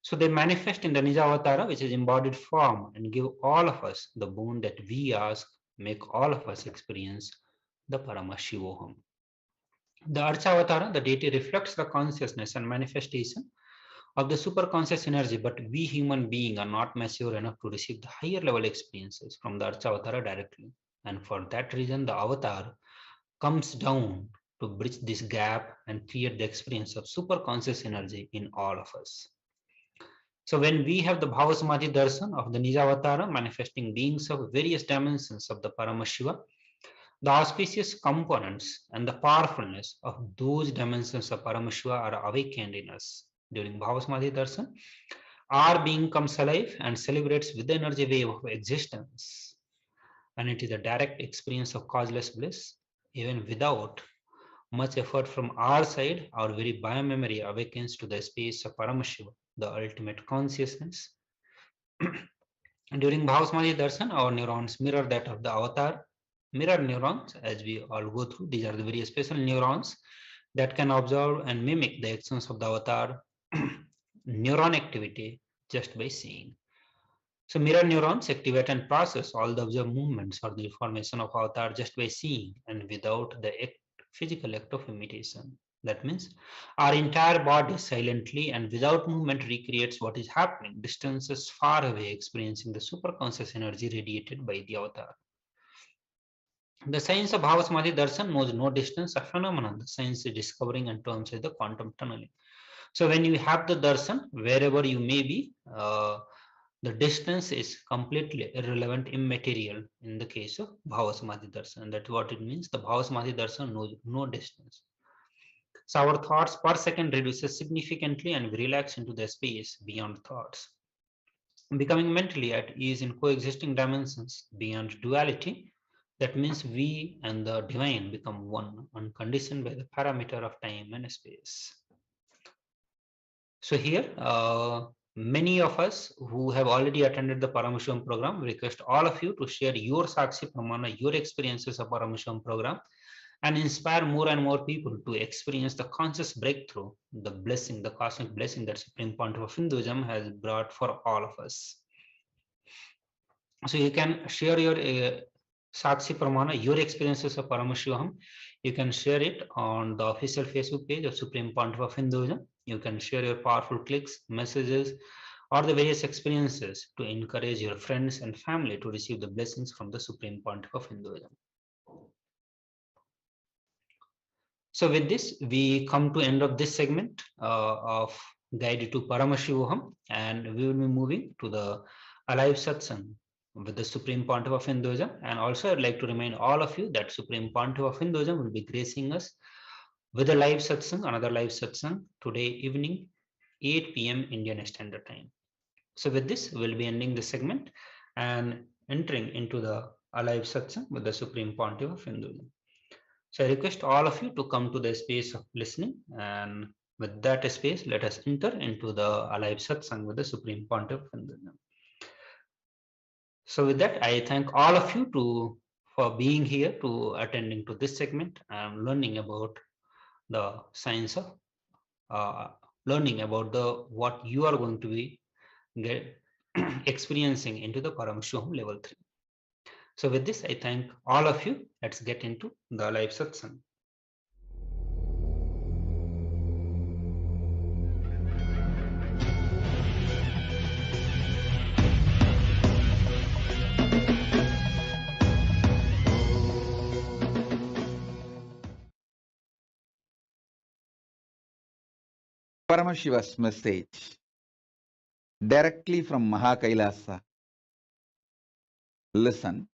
So they manifest in the Nijavatara, which is embodied form, and give all of us the boon that we ask, make all of us experience the Paramashivoham. The Archavatara, the deity, reflects the consciousness and manifestation of the superconscious energy, but we human beings are not mature enough to receive the higher level experiences from the Archavatara directly. And for that reason, the avatar comes down to bridge this gap and create the experience of superconscious energy in all of us. So when we have the Bhava Samadhi Darshan of the Nijavatara manifesting beings of various dimensions of the Paramashiva, the auspicious components and the powerfulness of those dimensions of Paramashiva are awakened in us. During Bhava Samadhi Darshan, our being comes alive and celebrates with the energy wave of existence. And it is a direct experience of causeless bliss, even without much effort from our side. Our very biomemory awakens to the space of Paramashiva, the ultimate consciousness. During Bhava Samadhi Darshan, our neurons mirror that of the avatar. Mirror neurons, as we all go through, these are the very special neurons that can observe and mimic the actions of the avatar neuron activity just by seeing. So mirror neurons activate and process all the observed movements or the information of avatar just by seeing and without the physical act of imitation. That means our entire body silently and without movement recreates what is happening distances far away, experiencing the superconscious energy radiated by the avatar. The science of Bhava Samadhi Darshan knows no distance or phenomenon. The science is discovering and terms as the quantum tunneling. So when you have the darshan, wherever you may be, The distance is completely irrelevant, immaterial in the case of Bhava Samadhi Darshan. That's what it means. The Bhava Samadhi Darshan knows no distance. So our thoughts per second reduces significantly and we relax into the space beyond thoughts. Becoming mentally at ease in coexisting dimensions beyond duality, that means we and the divine become one, unconditioned by the parameter of time and space. So here, many of us who have already attended the Paramashivoham program request all of you to share your Sakshi Pramana, your experiences of Paramashivoham program, and inspire more and more people to experience the conscious breakthrough, the blessing, the cosmic blessing that Supreme Pontiff of Hinduism has brought for all of us. So you can share your Sakshi Pramana, your experiences of Paramashivoham. You can share it on the official Facebook page of Supreme Pontiff of Hinduism. You can share your powerful clicks, messages, or the various experiences to encourage your friends and family to receive the blessings from the Supreme Pontiff of Hinduism. So with this, we come to end of this segment of Guide to Paramashivoham, and we will be moving to the Alive Satsang with the Supreme Pontiff of Hinduism. And also, I'd like to remind all of you that Supreme Pontiff of Hinduism will be gracing us with a live satsang, another live satsang today evening, 8 p.m. Indian Standard Time. So with this, we'll be ending this segment and entering into the Alive Satsang with the Supreme Pontiff of Hinduism. So I request all of you to come to the space of listening, and with that space, let us enter into the Alive Satsang with the Supreme Pontiff of Hinduism. So with that, I thank all of you for being here, to attending to this segment and learning about the science of learning about what you are going to be experiencing into the Paramashivoham level 3. So with this, I thank all of you. Let's get into the live satsang. Paramashiva's message directly from Kailasa. Listen.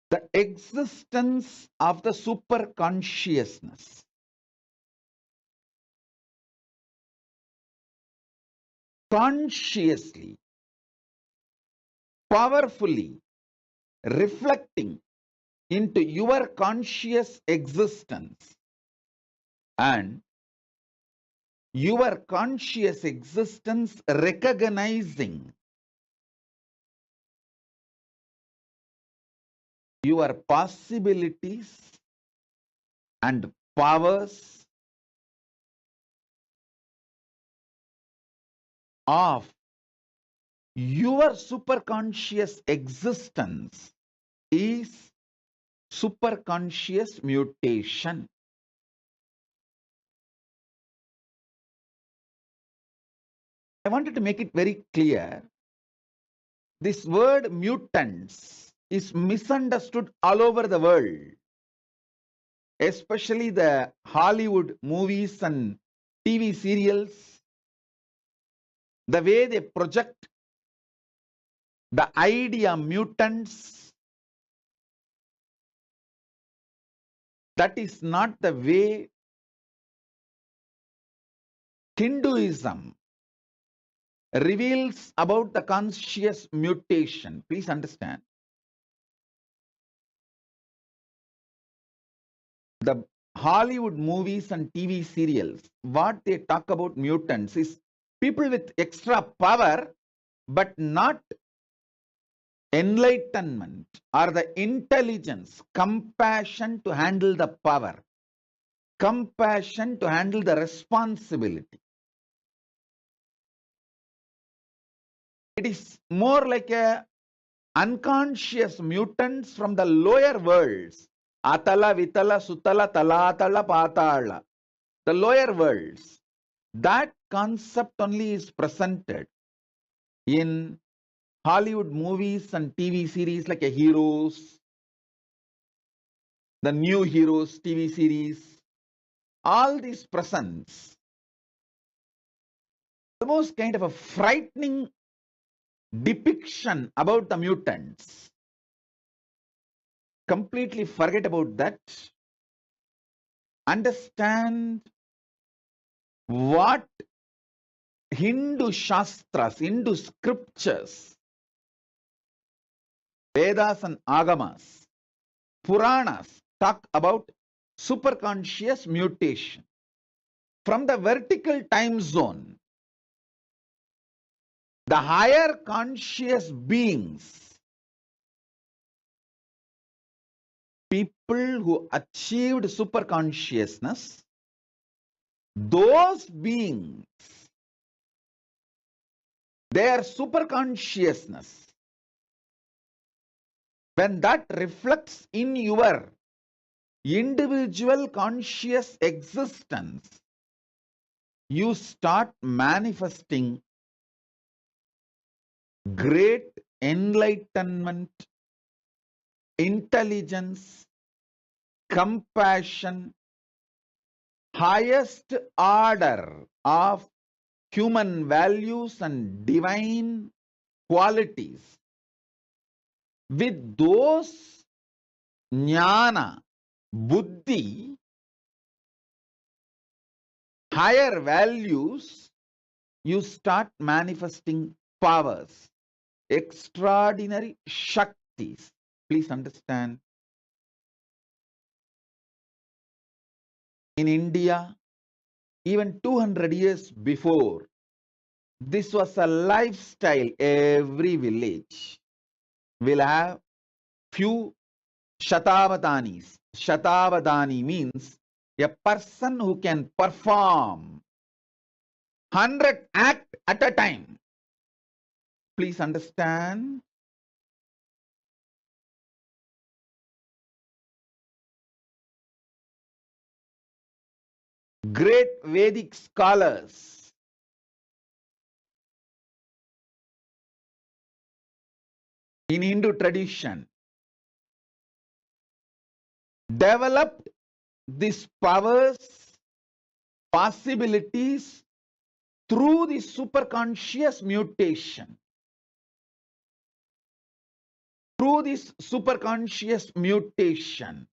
The existence of the super consciousness consciously, powerfully reflecting into your conscious existence, and your conscious existence recognizing your possibilities and powers of your superconscious existence is superconscious mutation. I wanted to make it very clear. This word mutants is misunderstood all over the world, especially the Hollywood movies and TV serials. The way they project the idea mutants, that is not the way Hinduism reveals about the conscious mutation. Please understand. The Hollywood movies and TV serials, what they talk about mutants is people with extra power, but not enlightenment or the intelligence, compassion to handle the power, compassion to handle the responsibility. It is more like a unconscious mutants from the lower worlds. Atala, Vitala, Sutala, Talatala, Patala. The lower worlds. That concept only is presented in Hollywood movies and TV series like a Heroes, the New Heroes TV series. All these presents. almost kind of a frightening depiction about the mutants. Completely forget about that. Understand what Hindu Shastras, Hindu scriptures, Vedas and Agamas, Puranas talk about superconscious mutation. From the vertical time zone, the higher conscious beings, people who achieved superconsciousness, those beings, their superconsciousness, when that reflects in your individual conscious existence, you start manifesting great enlightenment, intelligence, compassion, highest order of human values and divine qualities. With those jnana, buddhi, higher values, you start manifesting powers, extraordinary shaktis. Please understand, in India, even 200 years before, this was a lifestyle. Every village will have few Shatavadanis. Shatavadani means a person who can perform 100 acts at a time. Please understand. Great Vedic scholars in Hindu tradition developed these powers, possibilities through the superconscious mutation. Through this superconscious mutation,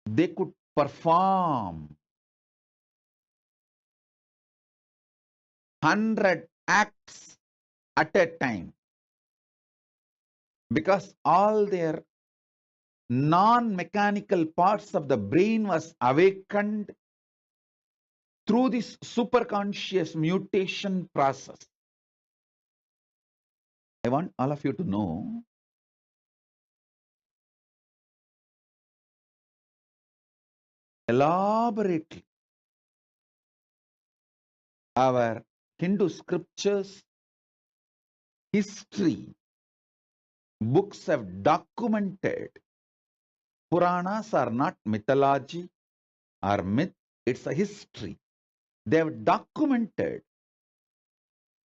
they could perform 100 acts at a time, because all their non-mechanical parts of the brain was awakened through this superconscious mutation process. I want all of you to know elaborately our Hindu scriptures, history, books have documented. Puranas are not mythology or myth, it's a history. They have documented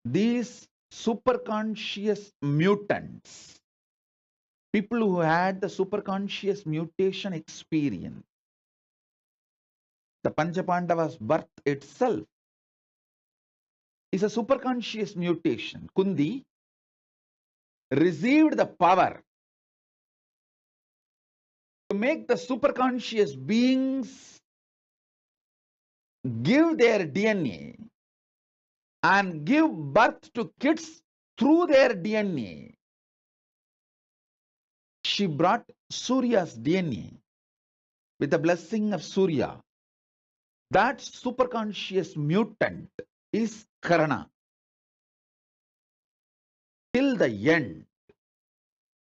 these superconscious mutants, people who had the superconscious mutation experience. The Panchapandavas' birth itself is a superconscious mutation. Kundi received the power to make the superconscious beings give their DNA and give birth to kids through their DNA. She brought Surya's DNA with the blessing of Surya. That superconscious mutant is Karna. Till the end,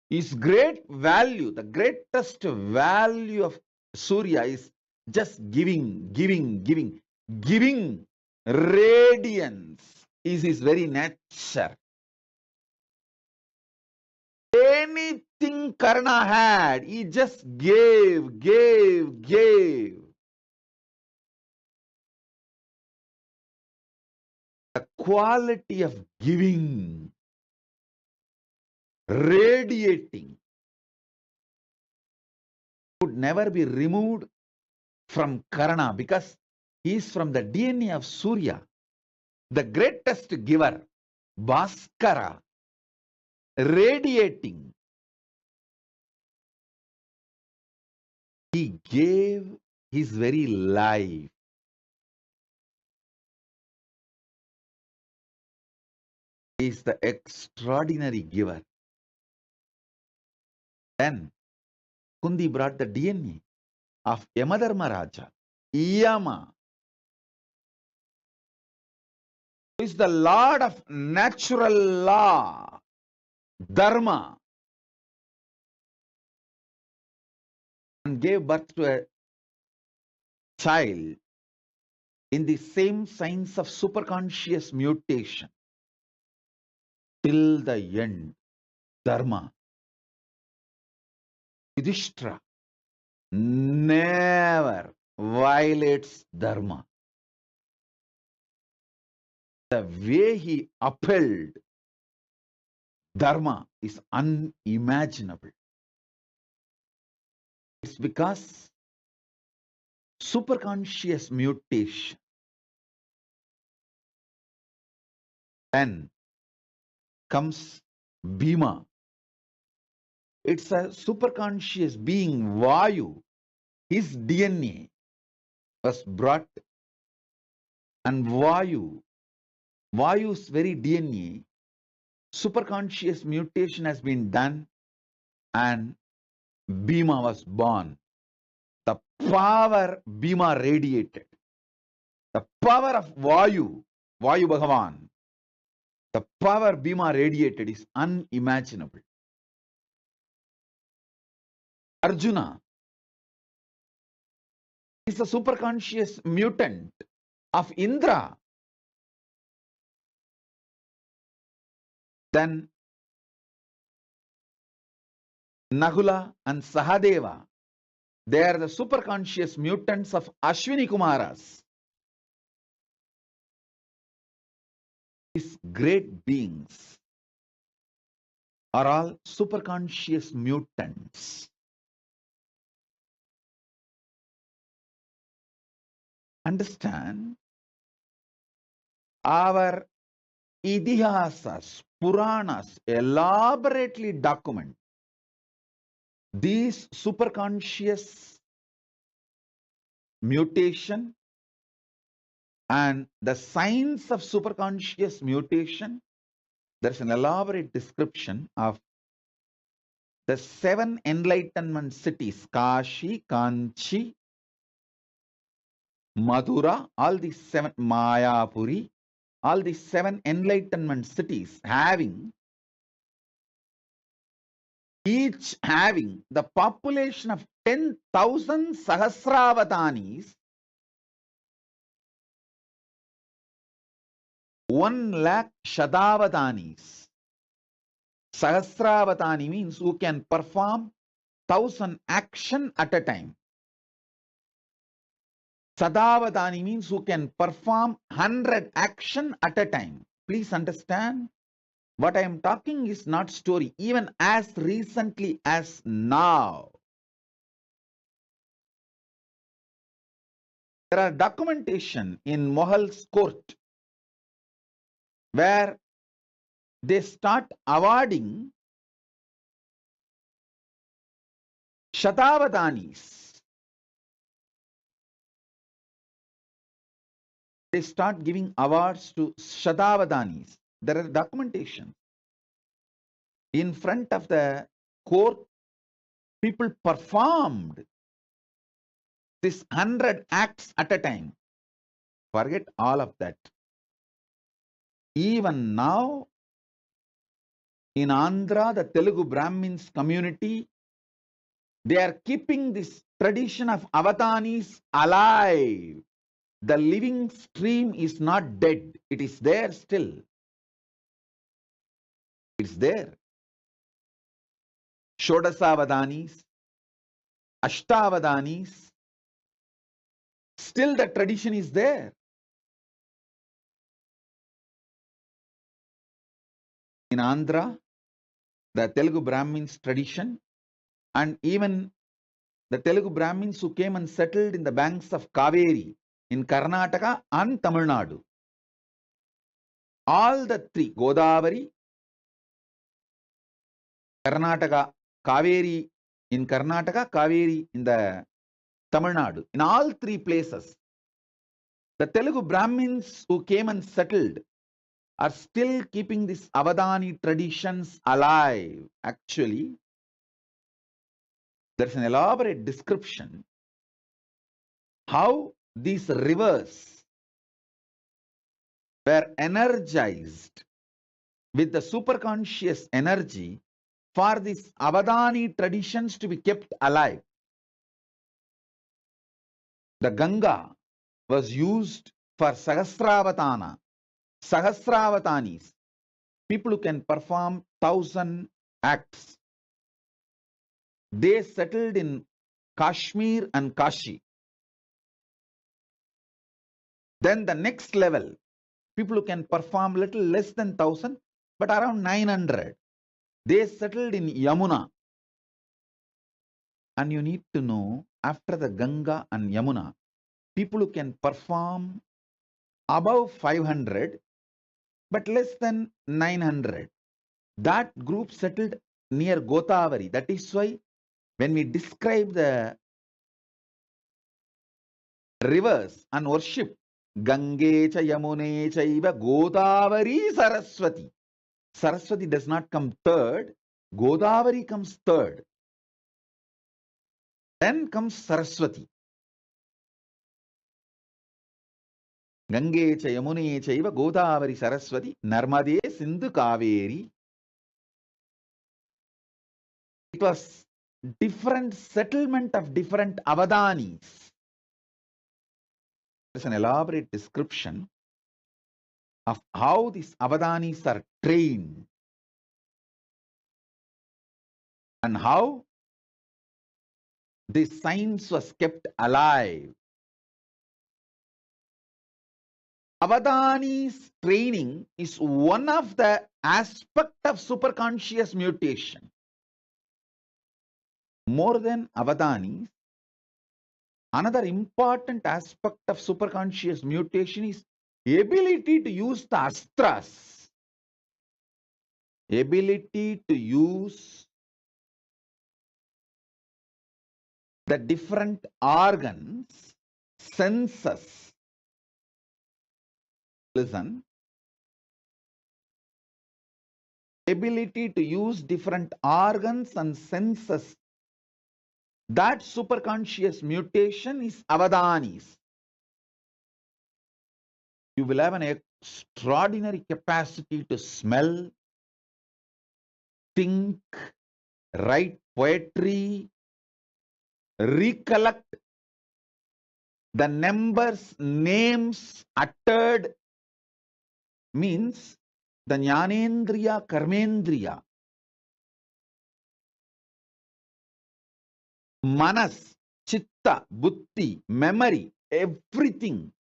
his great value, the greatest value of Surya is just giving, giving, giving. Giving radiance is his very nature. Anything Karna had, he just gave, gave, gave. The quality of giving, radiating, could never be removed from Karna because he is from the DNA of Surya, the greatest giver, Bhaskara, radiating. He gave his very life. He is the extraordinary giver. Then Kundi brought the DNA of Yamadharma Raja, Yama, who is the Lord of natural law, Dharma, and gave birth to a child in the same signs of superconscious mutation till the end. Dharma. Yudhishthira never violates Dharma. The way he upheld Dharma is unimaginable. It's because superconscious mutation. Then comes Bhima. It's a superconscious being, Vayu. His DNA was brought, and Vayu's very DNA, superconscious mutation has been done, and Bhima was born. The power Bhima radiated, the power of Vayu Bhagavan, the power Bhima radiated is unimaginable. Arjuna is a superconscious mutant of Indra. Then Nahula and Sahadeva, they are the superconscious mutants of Ashwini Kumaras. These great beings are all superconscious mutants. Understand, our Idihasas, Puranas elaborately document these superconscious mutation and the signs of superconscious mutation. There's an elaborate description of the 7 enlightenment cities, Kashi, Kanchi, Madhura, all these 7, Mayapuri, all these 7 enlightenment cities each having the population of 10,000 Sahasravadanis, 1 lakh Shadavadanis. Sahasravadani means who can perform 1,000 action at a time. Sadavadani means who can perform 100 action at a time. Please understand, what I am talking is not story. Even as recently as now, there are documentation in Mohal's court where they start awarding Shatavadanis. They start giving awards to Shatavadanis. There are documentation. In front of the court, people performed this 100 acts at a time. Forget all of that. Even now, in Andhra, the Telugu Brahmins community, they are keeping this tradition of avatanis alive. The living stream is not dead. It is there still. It's there. Shodasavadanis, Ashtavadanis, still the tradition is there. In Andhra, the Telugu Brahmins tradition, and even the Telugu Brahmins who came and settled in the banks of Kaveri in Karnataka and Tamil Nadu. All the three, Godavari, Karnataka, Kaveri in Karnataka, Kaveri in the Tamil Nadu. In all three places, the Telugu Brahmins who came and settled are still keeping these Avadani traditions alive. Actually, there's an elaborate description how these rivers were energized with the superconscious energy for these Avadani traditions to be kept alive. The Ganga was used for Sahasravatana, Sahasravatanis, people who can perform 1,000 acts. They settled in Kashmir and Kashi. Then the next level, people who can perform little less than 1,000, but around 900. They settled in Yamuna. And you need to know, after the Ganga and Yamuna, people who can perform above 500, but less than 900. That group settled near Godavari. That is why when we describe the rivers and worship, Gange cha Yamune chaiva Godavari Saraswati. Saraswati does not come third. Godavari comes third. Then comes Saraswati. Gange cha Yamune chaiva Godavari Saraswati Narmade Sindhu Kaveri. It was different settlement of different Avadanis. There's an elaborate description of how these Avadanis are trained and how this science was kept alive. Avadani's training is one of the aspect of superconscious mutation. More than Avadanis, another important aspect of superconscious mutation is ability to use the astras. Ability to use the different organs, senses. Listen. Ability to use different organs and senses. That superconscious mutation is Avadanis. You will have an extraordinary capacity to smell, think, write poetry, recollect the numbers, names uttered, means the Jnanendriya, Karmendriya, Manas, Chitta, Buddhi, memory, everything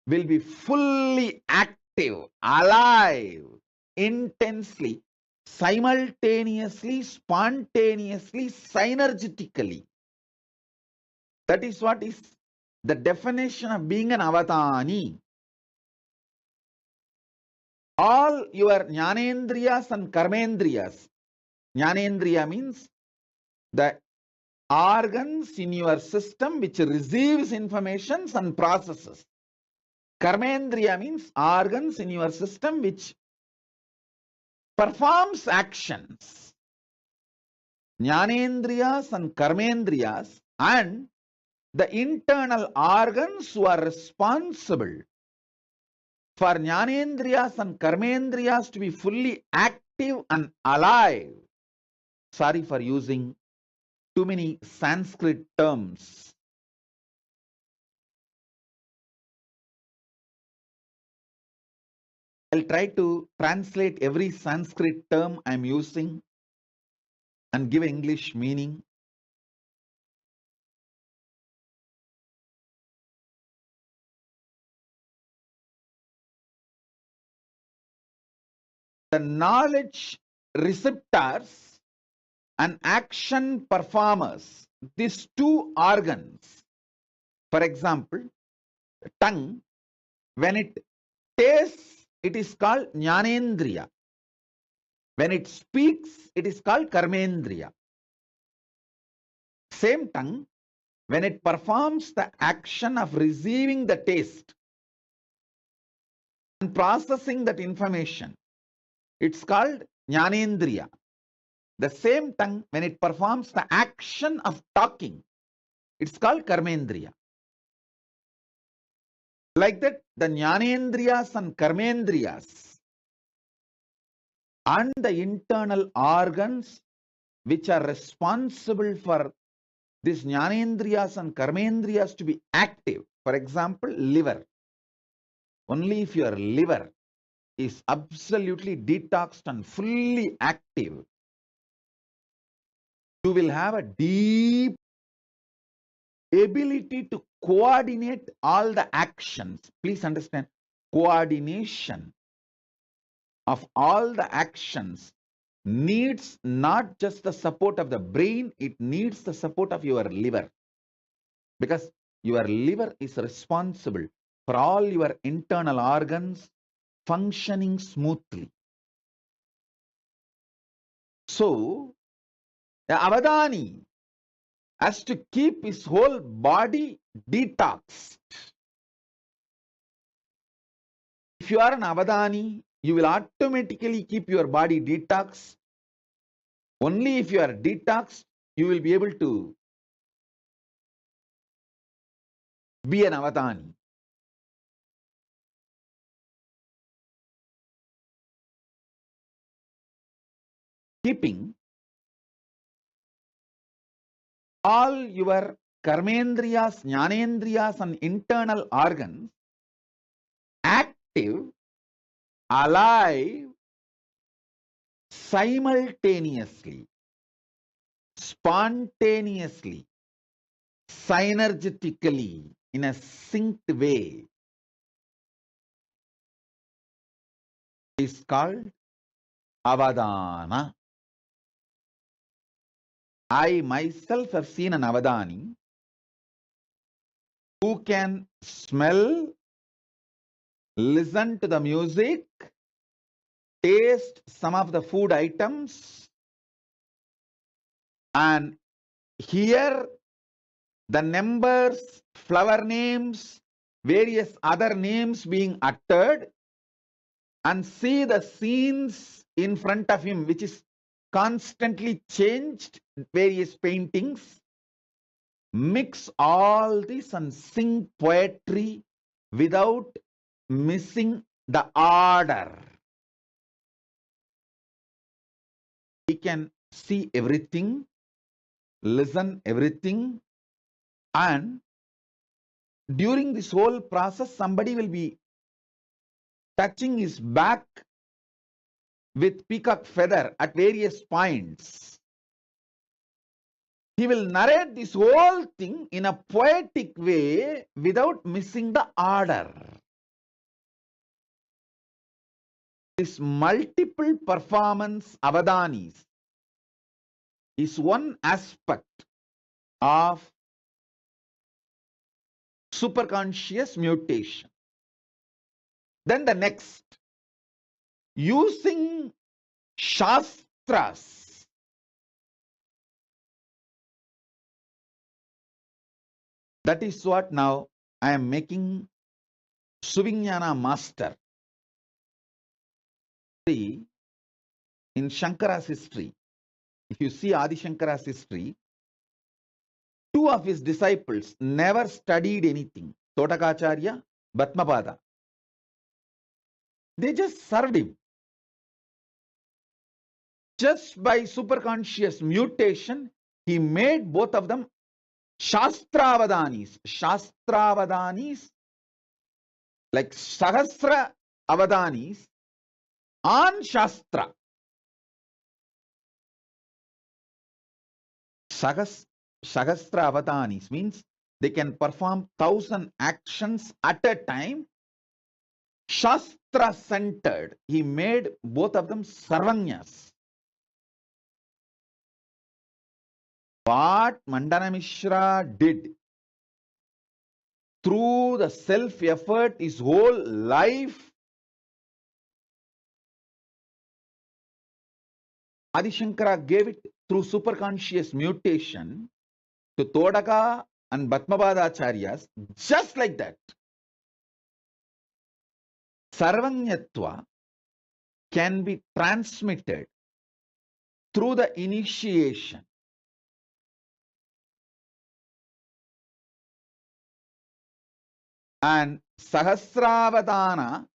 will be fully active, alive, intensely, simultaneously, spontaneously, synergetically. That is what is the definition of being an avatani. All your jnanendriyas and karmendriyas. Jnanendriya means the organs in your system which receives information and processes. Karmendriya means organs in your system which performs actions. Jnanendriyas and karmendriyas and the internal organs who are responsible for jnanendriyas and karmendriyas to be fully active and alive. Sorry for using too many Sanskrit terms. I'll try to translate every Sanskrit term I'm using and give English meaning. The knowledge receptors and action performers, these two organs, for example, tongue, when it tastes, it is called Jnanendriya. When it speaks, it is called Karmendriya. Same tongue, when it performs the action of receiving the taste and processing that information, it's called Jnanendriya. The same tongue, when it performs the action of talking, it's called Karmendriya. Like that, the Jnanendriyas and Karmendriyas and the internal organs which are responsible for these Jnanendriyas and Karmendriyas to be active. For example, liver. Only if your liver is absolutely detoxed and fully active, you will have a deep ability to coordinate all the actions. Please understand, coordination of all the actions needs not just the support of the brain, it needs the support of your liver. Because your liver is responsible for all your internal organs functioning smoothly. So, the Avadani has to keep his whole body detoxed. If you are an Avadani, you will automatically keep your body detoxed. Only if you are detoxed, you will be able to be an Avadani. Keeping all your Karmendriyas, Jnanendriyas and internal organs active, alive, simultaneously, spontaneously, synergetically, in a synced way, is called Avadana. I myself have seen an Avadani who can smell, listen to the music, taste some of the food items, and hear the numbers, flower names, various other names being uttered, and see the scenes in front of him, which is constantly changed, various paintings, mix all this and sing poetry without missing the order. He can see everything, listen everything, and during this whole process, somebody will be touching his back with peacock feather at various points. He will narrate this whole thing in a poetic way without missing the order. This multiple performance Avadanis is one aspect of superconscious mutation. Then the next, using Shastras. That is what now I am making Suvignana master. See, in Shankara's history, if you see Adi Shankara's history, two of his disciples never studied anything. Totakacharya, Bhatmapada. They just served him. Just by superconscious mutation, he made both of them Shastravadanis. Shastravadanis, like Sahasra Avadanis on Shastra. Sahasra Avadanis means they can perform 1,000 actions at a time. Shastra centered. He made both of them Sarvanyas. What Mandana Mishra did through the self-effort, his whole life, Adi Shankara gave it through superconscious mutation to Todaka and Bhatmabadacharyas, just like that. Sarvanyatva can be transmitted through the initiation. And Sahasravadana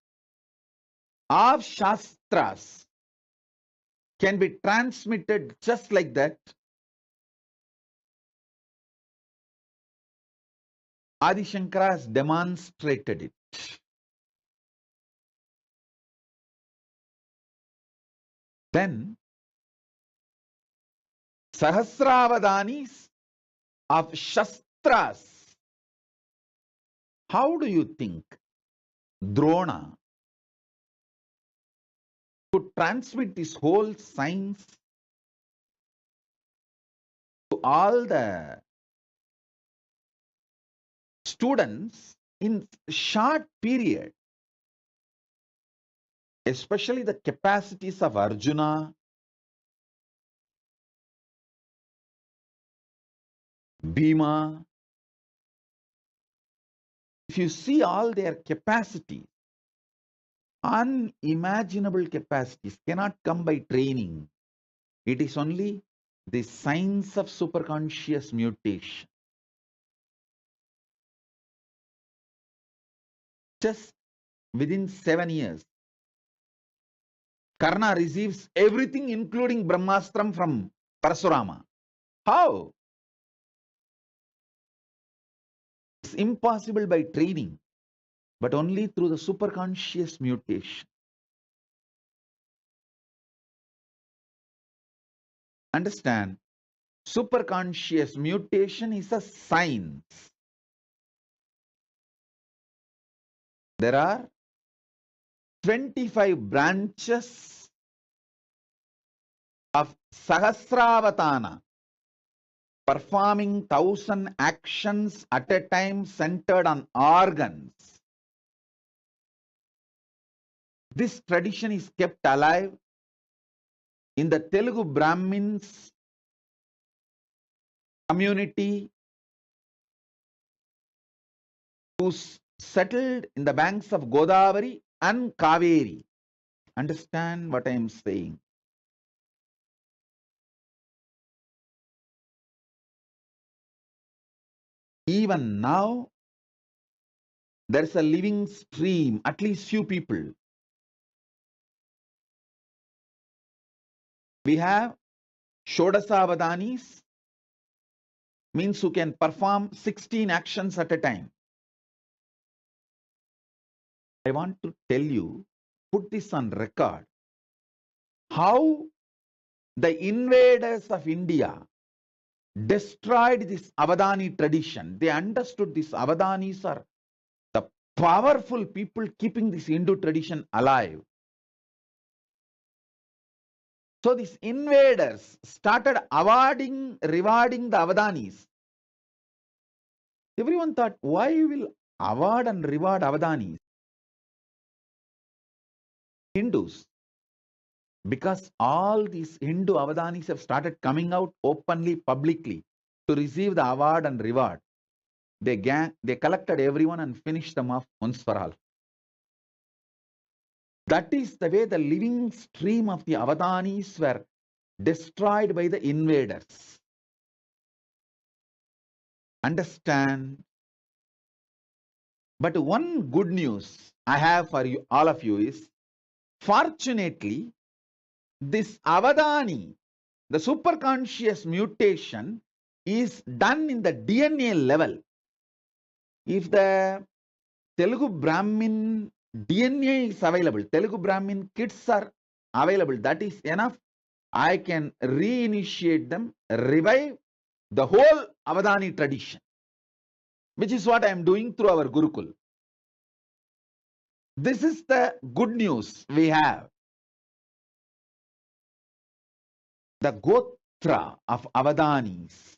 of Shastras can be transmitted just like that. Adi Shankara has demonstrated it. Then Sahasravadanis of Shastras. How do you think Drona could transmit this whole science to all the students in short period? Especially the capacities of Arjuna, Bhima. If you see all their capacities, unimaginable capacities cannot come by training. It is only the science of superconscious mutation. Just within 7 years, Karna receives everything including Brahmastram from Parasurama. How? It's impossible by training, but only through the superconscious mutation. Understand, superconscious mutation is a science. There are 25 branches of Sahasravatana, performing 1,000 actions at a time centered on organs. This tradition is kept alive in the Telugu Brahmins community who settled in the banks of Godavari and Kaveri. Understand what I am saying? Even now, there is a living stream, at least few people. We have Shodasavadanis, means who can perform 16 actions at a time. I want to tell you, put this on record, how the invaders of India destroyed this Avadani tradition. They understood these Avadanis are the powerful people keeping this Hindu tradition alive. So these invaders started rewarding the Avadanis. Everyone thought, why will award and reward Avadanis? Hindus. Because all these Hindu Avadanis have started coming out openly, publicly to receive the award and reward. They collected everyone and finished them off once for all. That is the way the living stream of the Avadanis were destroyed by the invaders. Understand? But one good news I have for you, all of you, is fortunately, this Avadani, the superconscious mutation, is done in the DNA level. If the Telugu Brahmin DNA is available, Telugu Brahmin kids are available, that is enough. I can reinitiate them, revive the whole Avadani tradition, which is what I am doing through our Gurukul. This is the good news we have. The Gotra of Avadanis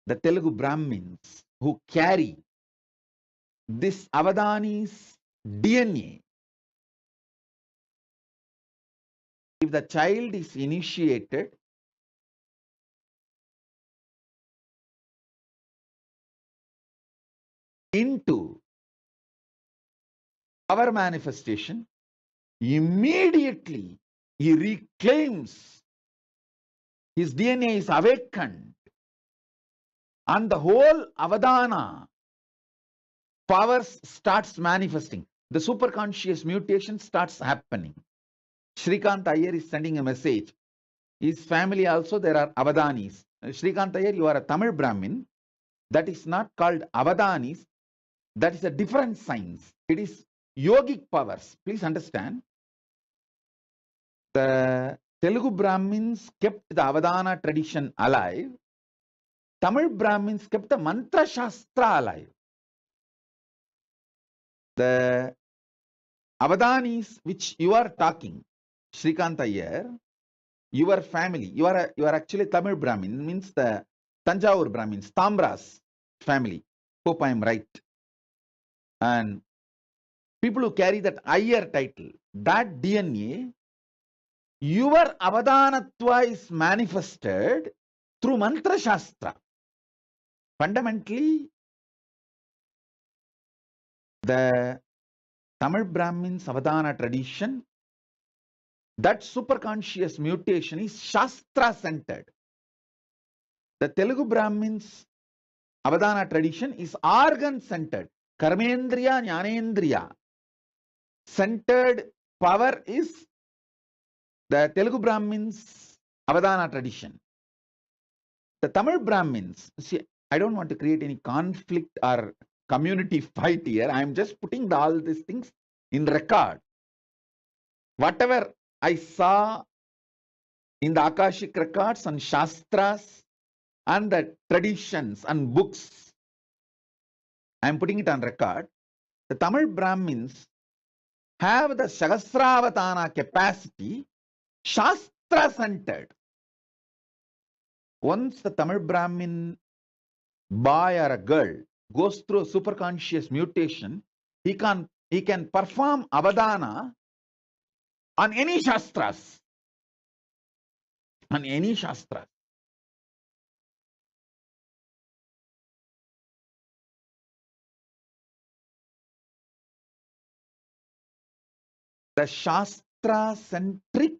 the Telugu Brahmins who carry this Avadani's DNA. If the child is initiated into our manifestation, immediately he reclaims, his DNA is awakened, and the whole Avadana powers starts manifesting. The superconscious mutation starts happening. Shrikant Iyer is sending a message. His family also, there are Avadanis. Shrikant Iyer, you are a Tamil Brahmin. That is not called Avadanis. That is a different science. It is yogic powers. Please understand. The Telugu Brahmins kept the Avadana tradition alive. Tamil Brahmins kept the Mantra Shastra alive. The Avadanis which you are talking, Shrikant Iyer, your family, you are actually Tamil Brahmin, means the Tanjavur Brahmins, Tambra's family. Hope I am right. And people who carry that Iyer title, that DNA, your Avadanatva is manifested through Mantra Shastra. Fundamentally, the Tamil Brahmins Avadana tradition, that superconscious mutation is Shastra centered. The Telugu Brahmins Avadana tradition is organ centered. Karmendriya, Jnanendriya centered power is the Telugu Brahmins Avadana tradition. The Tamil Brahmins, see, I don't want to create any conflict or community fight here. I am just putting all these things in record. Whatever I saw in the Akashic records and Shastras and the traditions and books, I am putting it on record. The Tamil Brahmins have the Sahasravatana capacity, Shastra centered. Once the Tamil Brahmin boy or a girl goes through a superconscious mutation, he can perform Avadana on any Shastras. On any Shastras. The Shastra centric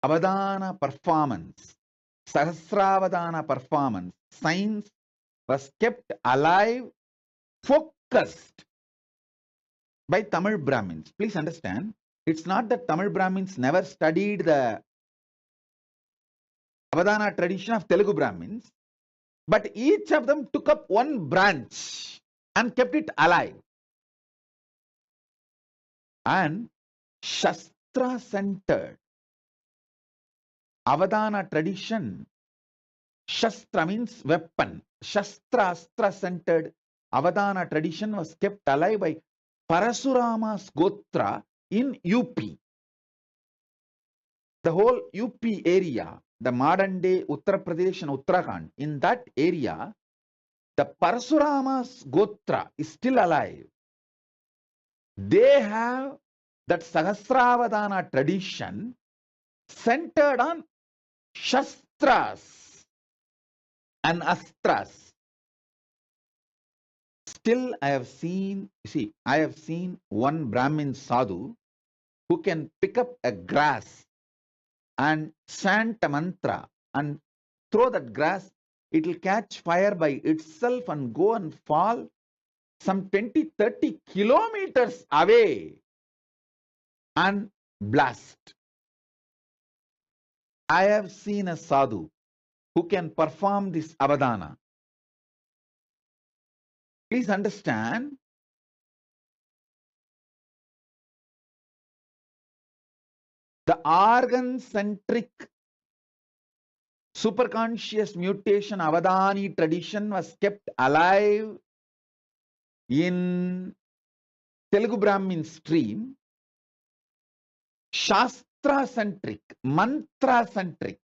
Avadana performance, Sahasravadana performance, science was kept alive, focused by Tamil Brahmins. Please understand, it's not that Tamil Brahmins never studied the Avadana tradition of Telugu Brahmins, but each of them took up one branch and kept it alive. And Shastra centered Avadana tradition, Shastra means weapon, Shastra, Astra centered Avadana tradition was kept alive by Parasurama's Gotra in UP. The whole UP area, the modern day Uttar Pradesh and Uttarakhand, in that area, the Parasurama's Gotra is still alive. They have that Sahasravadana tradition centered on Shastras and Astras. Still, I have seen one Brahmin sadhu who can pick up a grass and chant a mantra and throw that grass, it will catch fire by itself and go and fall some 20-30 kilometers away and blast. I have seen a sadhu who can perform this Avadana. Please understand, the organ-centric superconscious mutation Avadani tradition was kept alive in Telugu Brahmin stream. Shastra-centric, mantra-centric.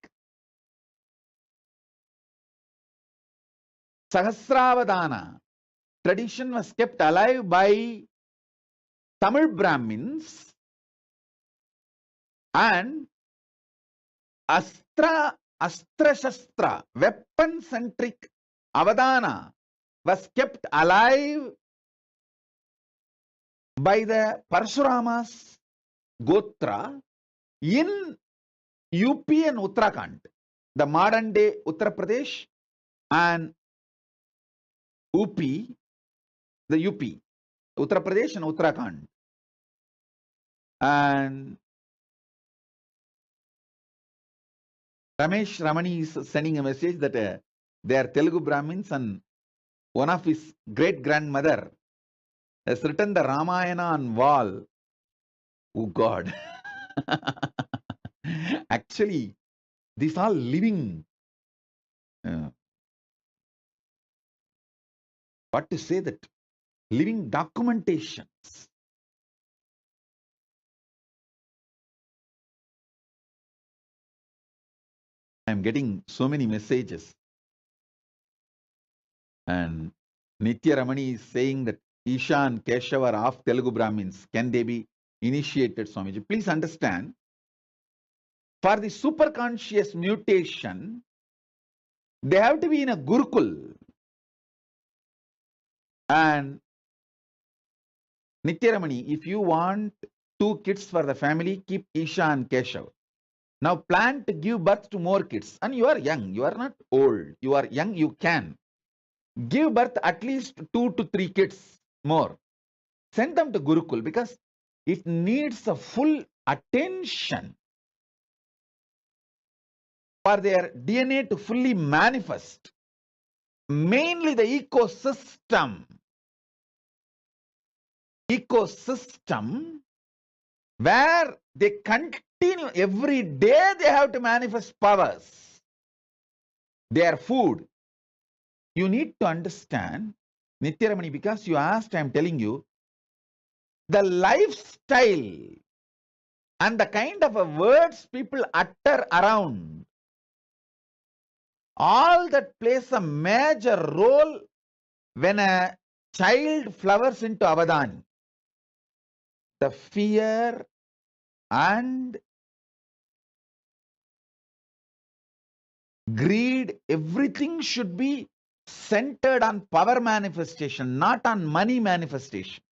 Sahasravadana tradition was kept alive by Tamil Brahmins, and Astra-Shastra, weapon-centric Avadana was kept alive by the Parashurama's Gotra in UP and Uttarakhand, the modern day Uttar Pradesh and UP, the UP, Uttar Pradesh and Uttarakhand. And Ramesh Ramani is sending a message that they are Telugu Brahmins, and one of his great grandmother has written the Ramayana on wall. Oh God. Actually, these are living, what to say, that living documentations. I am getting so many messages. And Nitya Ramani is saying that Isha and Keshava are of Telugu Brahmins. Can they be initiated, Swamiji? Please understand, for the superconscious mutation, they have to be in a Gurukul. And Nitya Ramani, if you want 2 kids for the family, keep Isha and Keshav. Now plan to give birth to more kids. And you are young, you are not old. You are young, you can. Give birth at least 2 to 3 kids more. Send them to Gurukul because it needs a full attention for their DNA to fully manifest. Mainly the ecosystem where they continue every day, they have to manifest powers. Their food. You need to understand, Nitya Ramani, because you asked, I am telling you, the lifestyle and the kind of words people utter around, all that plays a major role when a child flowers into Avadani. The fear and greed, everything should be centered on power manifestation, not on money manifestation.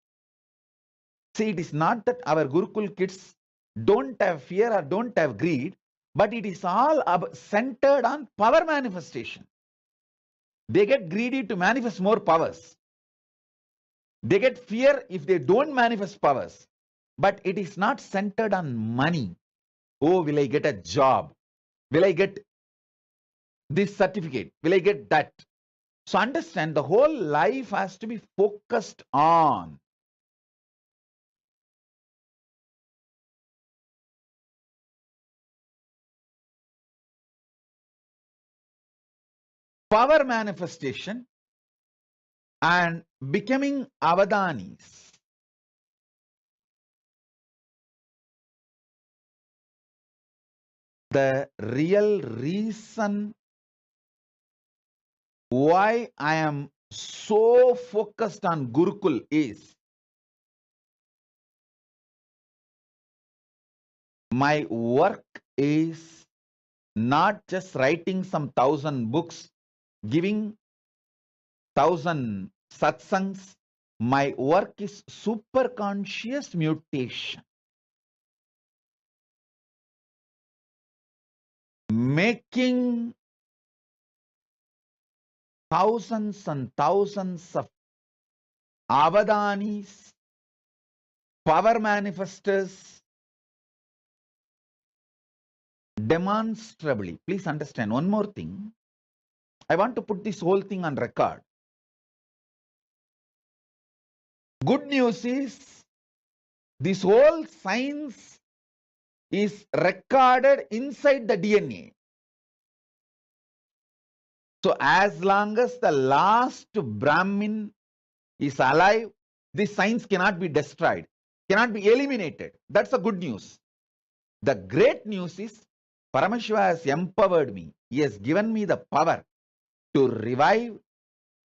See, it is not that our Gurukul kids don't have fear or don't have greed, but it is all centered on power manifestation. They get greedy to manifest more powers. They get fear if they don't manifest powers. But it is not centered on money. Oh, will I get a job? Will I get this certificate? Will I get that? So understand, the whole life has to be focused on power manifestation and becoming Avadanis. The real reason why I am so focused on Gurukul is my work is not just writing some 1,000 books, giving 1,000 satsangs. My work is super conscious mutation. Making thousands and thousands of Avadanis, power manifestors, demonstrably. Please understand one more thing. I want to put this whole thing on record. Good news is this whole science is recorded inside the DNA. So as long as the last Brahmin is alive, this science cannot be destroyed, cannot be eliminated. That's the good news. The great news is Paramashiva has empowered me. He has given me the power to revive,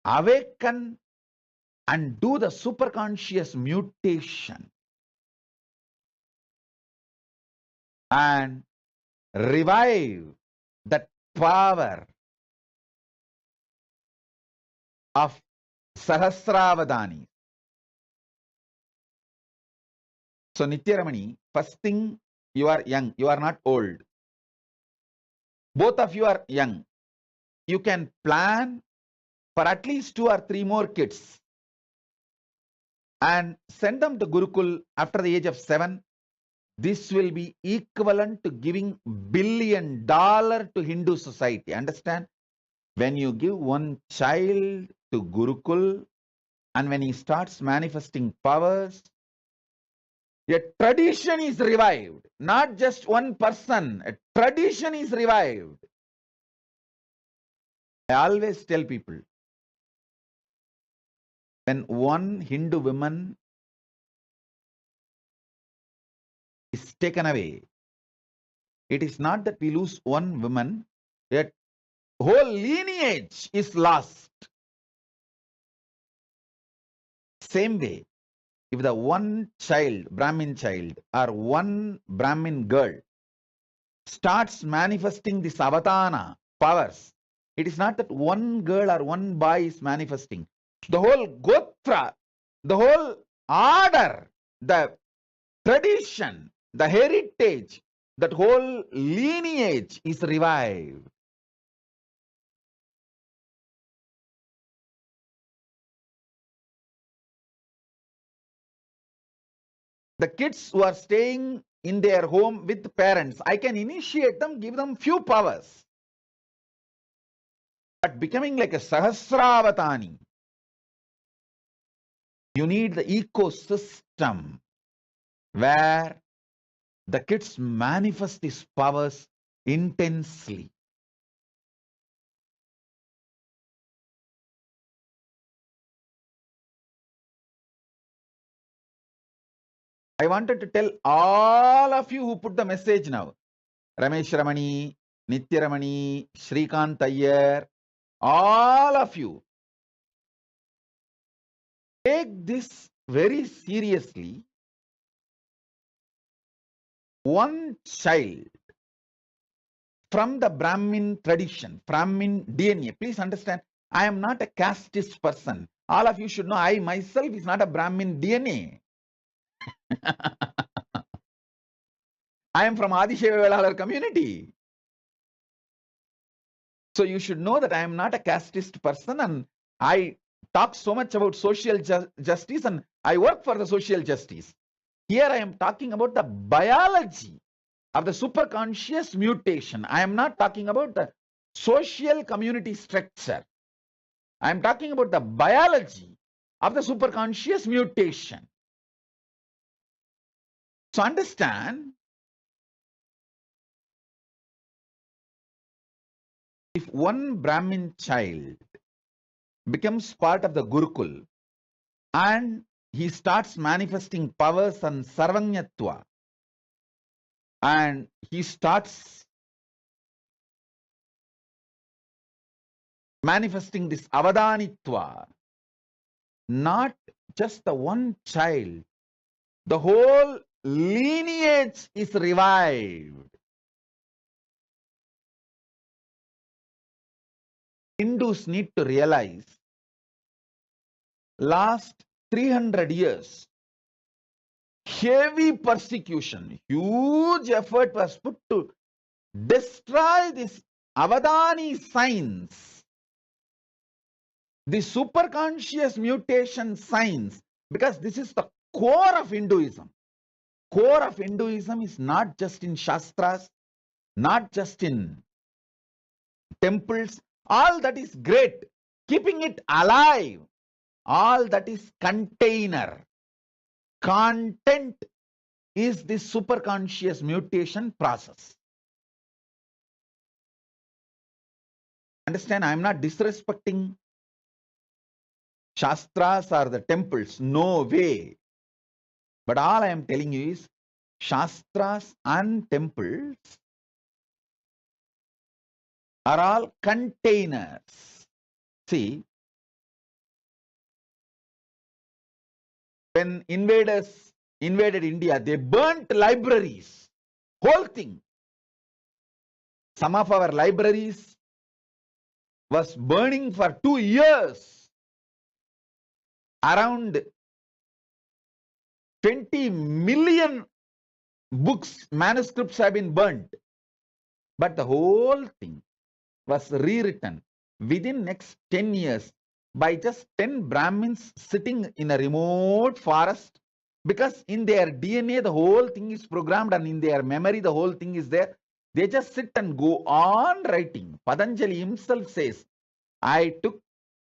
awaken, and do the superconscious mutation and revive that power of Sahasravadani. So Nityaramani, first thing, you are young, you are not old. Both of you are young. You can plan for at least 2 or 3 more kids and send them to Gurukul after the age of 7. This will be equivalent to giving $1 billion to Hindu society. Understand? When you give one child to Gurukul and when he starts manifesting powers, a tradition is revived. Not just one person. A tradition is revived. I always tell people, when one Hindu woman is taken away, it is not that we lose one woman, a whole lineage is lost. Same way, if the one child, Brahmin child, or one Brahmin girl starts manifesting this avatana powers, it is not that one girl or one boy is manifesting. The whole gotra, the whole order, the tradition, the heritage, that whole lineage is revived. The kids who are staying in their home with parents, I can initiate them, give them few powers. But becoming like a Sahasravatani, you need the ecosystem where the kids manifest these powers intensely. I wanted to tell all of you who put the message now, Ramesh Ramani, Nitya Ramani, Shrikant Iyer, all of you, take this very seriously. One child from the Brahmin tradition, Brahmin DNA, please understand, I am not a casteist person. All of you should know, I myself is not a Brahmin DNA. I am from Adisheva Velalar community. So you should know that I am not a casteist person, and I talk so much about social justice, and I work for the social justice. Here I am talking about the biology of the superconscious mutation. I am not talking about the social community structure. I am talking about the biology of the superconscious mutation. So understand, if one Brahmin child becomes part of the Gurukul and he starts manifesting powers and sarvanyatva, and he starts manifesting this avadanitva, not just the one child, the whole lineage is revived. Hindus need to realize, last 300 years, heavy persecution, huge effort was put to destroy this Avadani science, the superconscious mutation science, because this is the core of Hinduism. Core of Hinduism is not just in Shastras, not just in temples. All that is great. Keeping it alive, all that is container. Content is this superconscious mutation process. Understand, I am not disrespecting Shastras or the temples. No way. But all I am telling you is, Shastras and temples are all containers. See, when invaders invaded India, they burnt libraries, whole thing. Some of our libraries was burning for 2 years. Around 20 million books, manuscripts have been burnt. But the whole thing was rewritten within next 10 years by just 10 Brahmins sitting in a remote forest, because in their DNA the whole thing is programmed and in their memory the whole thing is there. They just sit and go on writing. Patanjali himself says, I took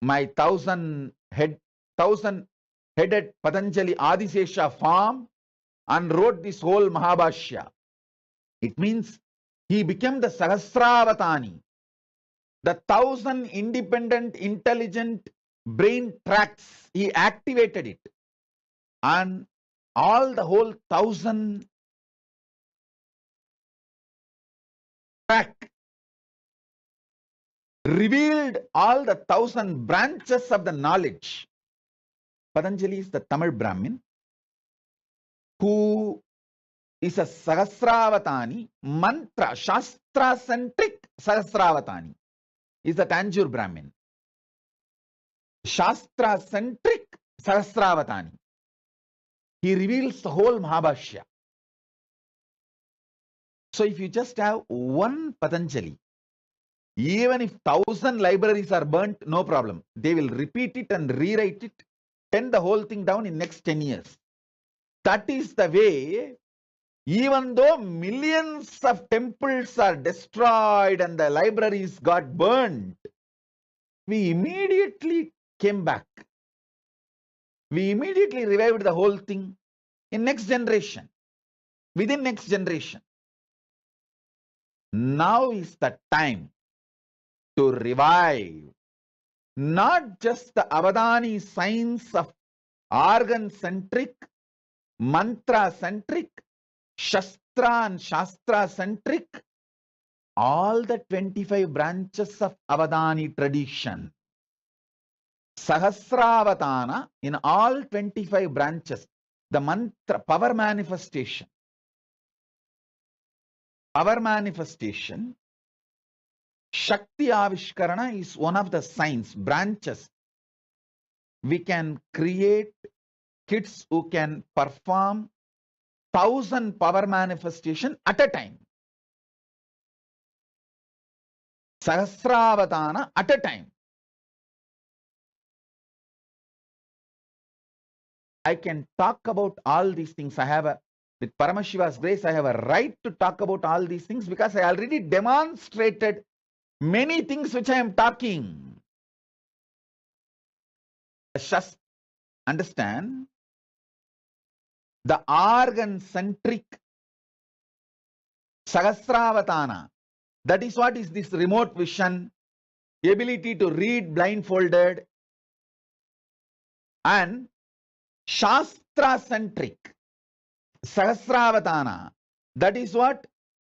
my 1,000-headed Patanjali Adisesha farm and wrote this whole Mahabhashya. It means he became the Sahasravatani, the 1,000 independent, intelligent brain tracts. He activated it, and all the whole 1,000 track revealed all the 1,000 branches of the knowledge. Patanjali is the Tamil Brahmin who is a Sahasravatani, mantra, Shastra-centric Sahasravatani. Is the Tanjore Brahmin. Shastra-centric Sahasravatani. He reveals the whole Mahabhashya. So if you just have one Patanjali, even if 1,000 libraries are burnt, no problem. They will repeat it and rewrite it, pen the whole thing down in next 10 years. That is the way, even though millions of temples are destroyed and the libraries got burnt, we immediately came back. We immediately revived the whole thing in next generation, within next generation. Now is the time to revive not just the Avadani science of organ-centric, mantra-centric, Shastra and Shastra-centric, all the 25 branches of Avadani tradition. Sahasravatana in all 25 branches, the mantra, power manifestation. Power manifestation, Shakti Avishkarana is one of the science branches. We can create kids who can perform 1,000 power manifestation at a time. Sahasravatana at a time. I can talk about all these things. With Paramashiva's grace, I have a right to talk about all these things because I already demonstrated many things which I am talking. Just understand the organ-centric Sahasravatana. That is what is this remote vision, ability to read blindfolded, and Shastra-centric Sahasravatana. That is what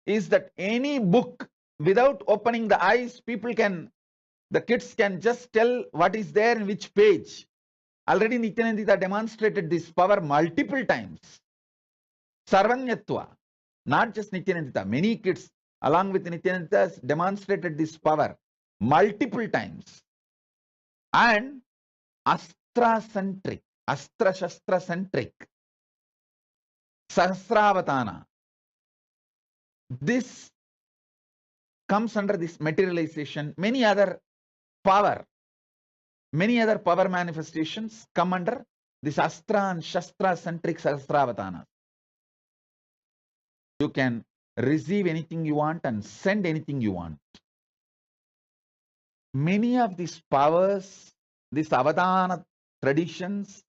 is that any book without opening the eyes, the kids can just tell what is there in which page. Already Nithyananda demonstrated this power multiple times. Sarvanyatva, not just Nithyananda, many kids along with Nithyananda demonstrated this power multiple times. And Astra-centric, Astra-Shastra-centric Sahasravatana. This comes under this materialization. Many other power manifestations come under this Astra and Shastra-centric Sahasravatana. You can receive anything you want and send anything you want. Many of these powers, these Avadana traditions,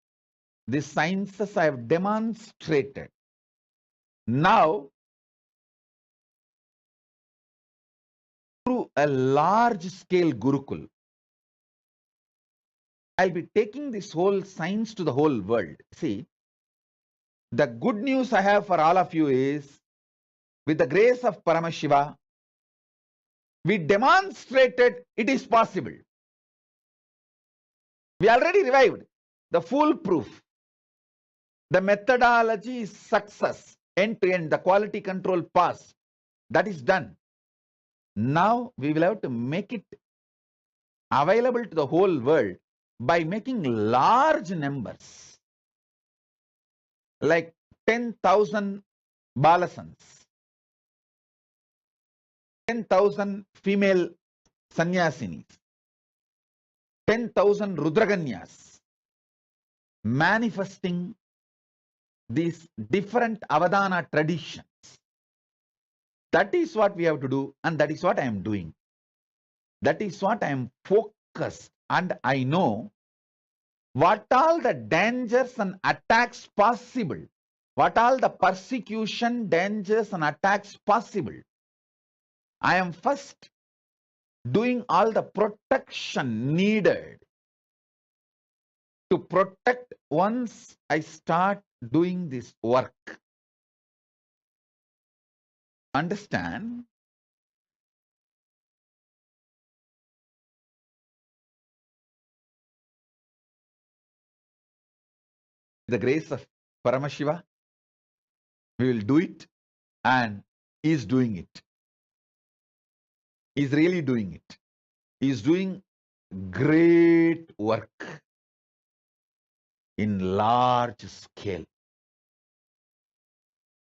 these sciences I have demonstrated. Now, through a large-scale Gurukul, I'll be taking this whole science to the whole world. See, The good news I have for all of you is, with the grace of Paramashiva, we demonstrated it is possible. We already revived the foolproof. The methodology is success, end to end, the quality control pass. That is done. Now we will have to make it available to the whole world by making large numbers, like 10,000 balasans, 10,000 female sannyasinis, 10,000 rudraganyas, manifesting these different avadana traditions. That is what we have to do, and that is what I am doing. That is what I am focused, and I know what all the dangers and attacks possible, what all the persecution, dangers and attacks possible. I am first doing all the protection needed to protect once I start doing this work. Understand? The grace of Paramashiva, we will do it, and he is doing it. He is really doing it. He is doing great work in large scale.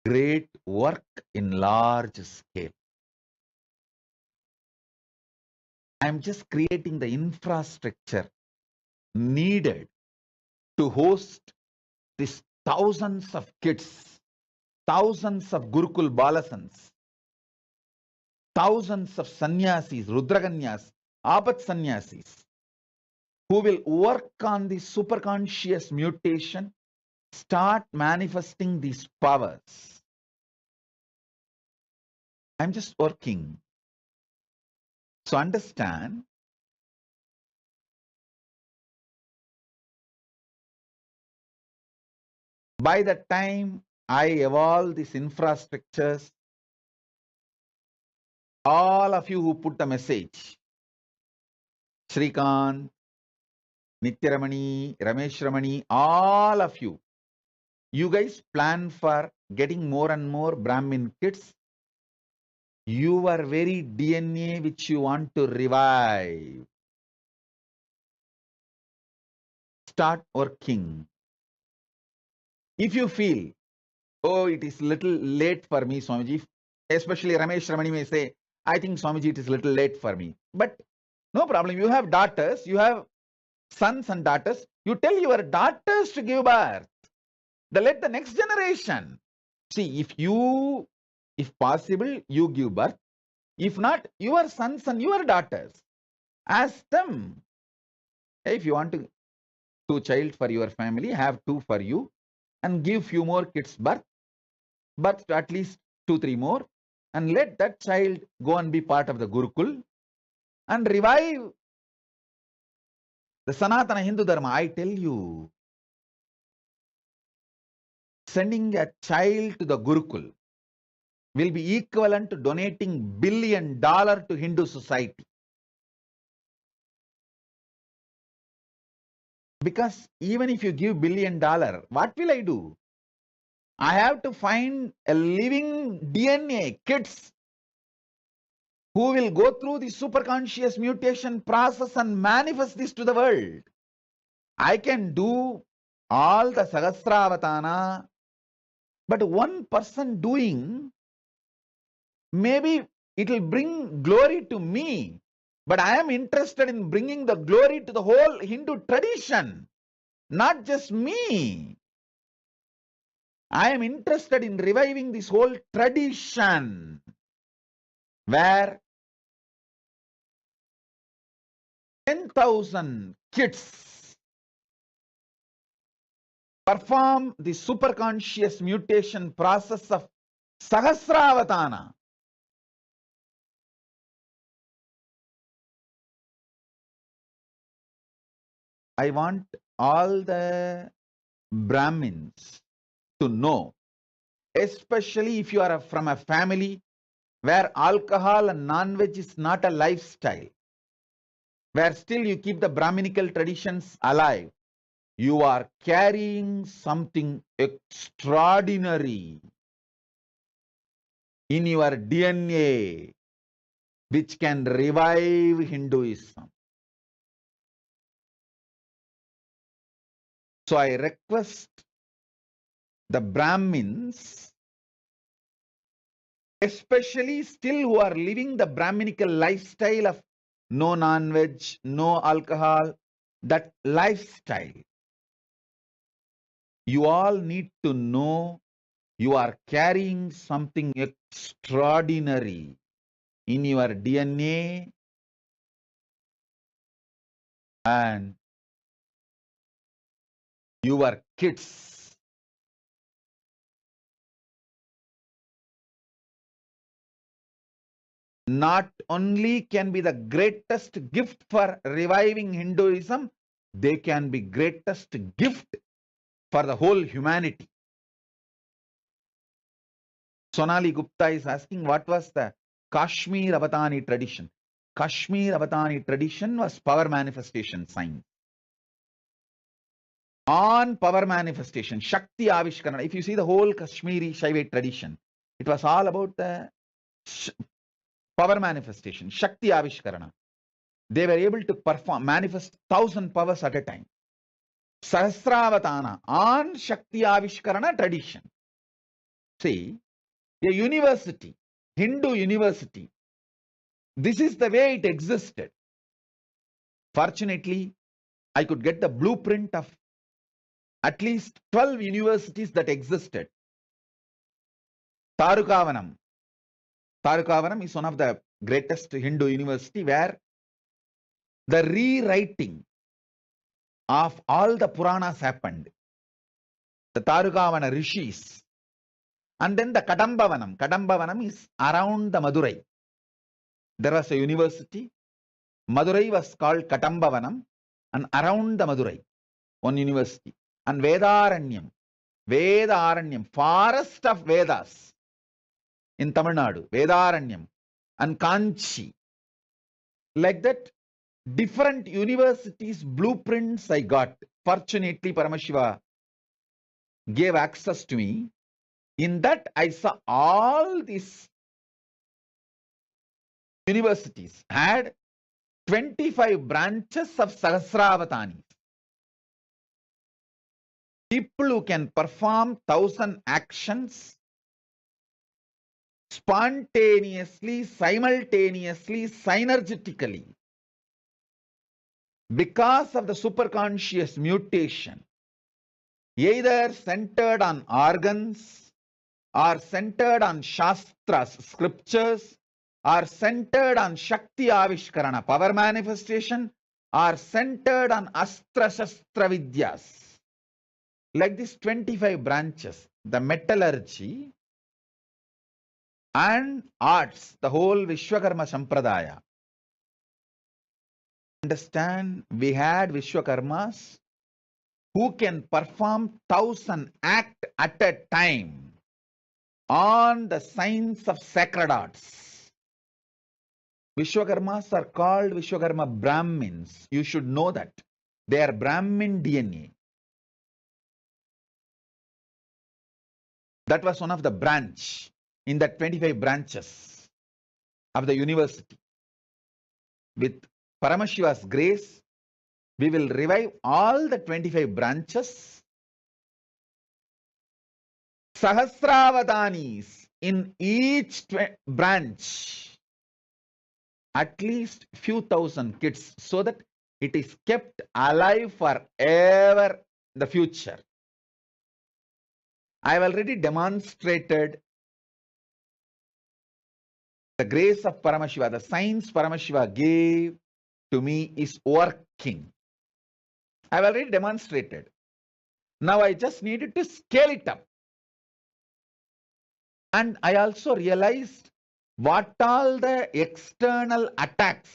Great work in large scale. I am just creating the infrastructure needed to host these thousands of kids, thousands of Gurukul Balasans, thousands of sannyasis, Rudraganyas, Apat sannyasis, who will work on the superconscious mutation, start manifesting these powers. I'm just working. So understand, by the time I evolve these infrastructures, all of you who put the message, Shrikant, Nithyaramani, Ramesh Ramani, all of you, you guys plan for getting more and more Brahmin kids. Your very DNA which you want to revive. Start working. If you feel, oh, it is little late for me, Swamiji, especially Ramesh Ramani may say, I think Swamiji, it is little late for me. But no problem. You have daughters, you have sons and daughters. You tell your daughters to give birth. Let the next generation. See, if possible, you give birth. If not, your sons and your daughters. Ask them. If you want to 2 child for your family, have 2 for you, and give few more kids birth to at least 2-3 more, and let that child go and be part of the Gurukul and revive the Sanatana Hindu Dharma. I tell you, sending a child to the Gurukul will be equivalent to donating $1 billion to Hindu society. Because even if you give $1 billion, what will I do? I have to find a living DNA, kids, who will go through the superconscious mutation process and manifest this to the world. I can do all the Sahasravatana, but one person doing, maybe it will bring glory to me, but I am interested in bringing the glory to the whole Hindu tradition, not just me. I am interested in reviving this whole tradition where 10,000 kids perform the superconscious mutation process of Sahasravatana. I want all the Brahmins to know, especially if you are from a family where alcohol and non-veg is not a lifestyle, where still you keep the Brahminical traditions alive, you are carrying something extraordinary in your DNA, which can revive Hinduism. So I request the Brahmins, especially still who are living the Brahminical lifestyle of no non-veg, no alcohol, that lifestyle. You all need to know you are carrying something extraordinary in your DNA, and your kids not only can be the greatest gift for reviving Hinduism, they can be greatest gift for the whole humanity. Sonali Gupta is asking, what was the Kashmir Avatani tradition? Kashmir Avatani tradition was power manifestation science. On power manifestation, Shakti Avishkarana. If you see the whole Kashmiri Shaivite tradition, it was all about the power manifestation, Shakti Avishkarana. They were able to perform, manifest 1,000 powers at a time. Sahasravatana on Shakti Avishkarana tradition. See, a university, Hindu university, this is the way it existed. Fortunately, I could get the blueprint of at least 12 universities that existed. Tarukavanam. Tarukavanam is one of the greatest Hindu university where the rewriting of all the Puranas happened. The Tarukavana rishis. And then the Kadambavanam. Kadambavanam is around the Madurai. There was a university. Madurai was called Kadambavanam, and around the Madurai, one university. And Vedaranyam. Vedaranyam, forest of Vedas in Tamil Nadu. Vedaranyam. And Kanchi. Like that, different universities, blueprints I got. Fortunately, Paramashiva gave access to me. In that, I saw all these universities had 25 branches of Sahasravatanis. People who can perform 1,000 actions spontaneously, simultaneously, synergetically. Because of the superconscious mutation, either centered on organs, or centered on Shastras, scriptures, or centered on Shakti Avishkarana, power manifestation, or centered on Astra Shastra Vidyas. Like these 25 branches, the metallurgy and arts, the whole Vishwakarma Sampradaya. Understand, we had Vishwakarmas who can perform 1,000 acts at a time on the science of sacred arts. Vishwakarmas are called Vishwakarma Brahmins. You should know that. They are Brahmin DNA. That was one of the branch in the 25 branches of the university. With Paramashiva's grace, we will revive all the 25 branches. Sahasravadanis in each branch. At least few thousand kids, so that it is kept alive forever in the future. I have already demonstrated the grace of Paramashiva, the science Paramashiva gave to me is working. I have already demonstrated. Now I just needed to scale it up. And I also realized what all the external attacks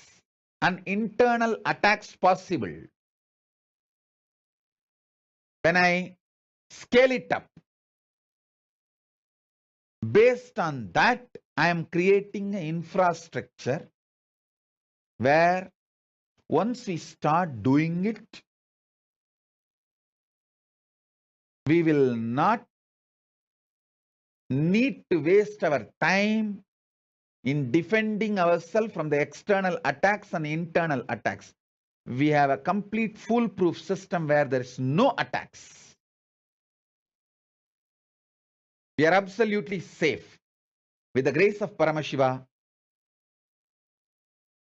and internal attacks possible. When I scale it up, Based on that, I am creating an infrastructure where once we start doing it, we will not need to waste our time in defending ourselves from the external attacks and internal attacks. We have a complete foolproof system where there is no attacks. We are absolutely safe. With the grace of Paramashiva,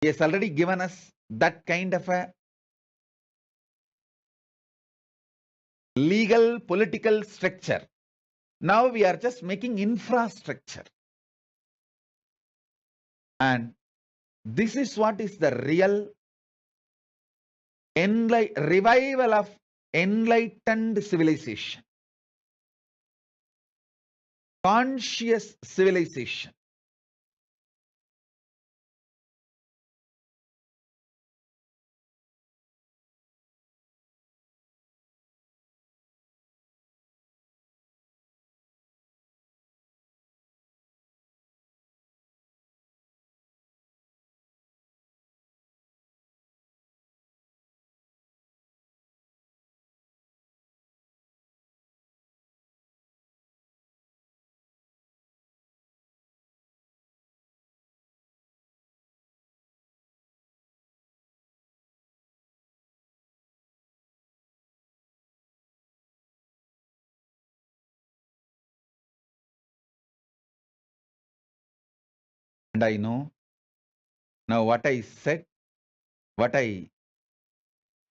he has already given us that kind of a legal, political structure. Now we are just making infrastructure. And this is what is the real revival of enlightened civilization. Conscious civilization. And I know now what I said, what I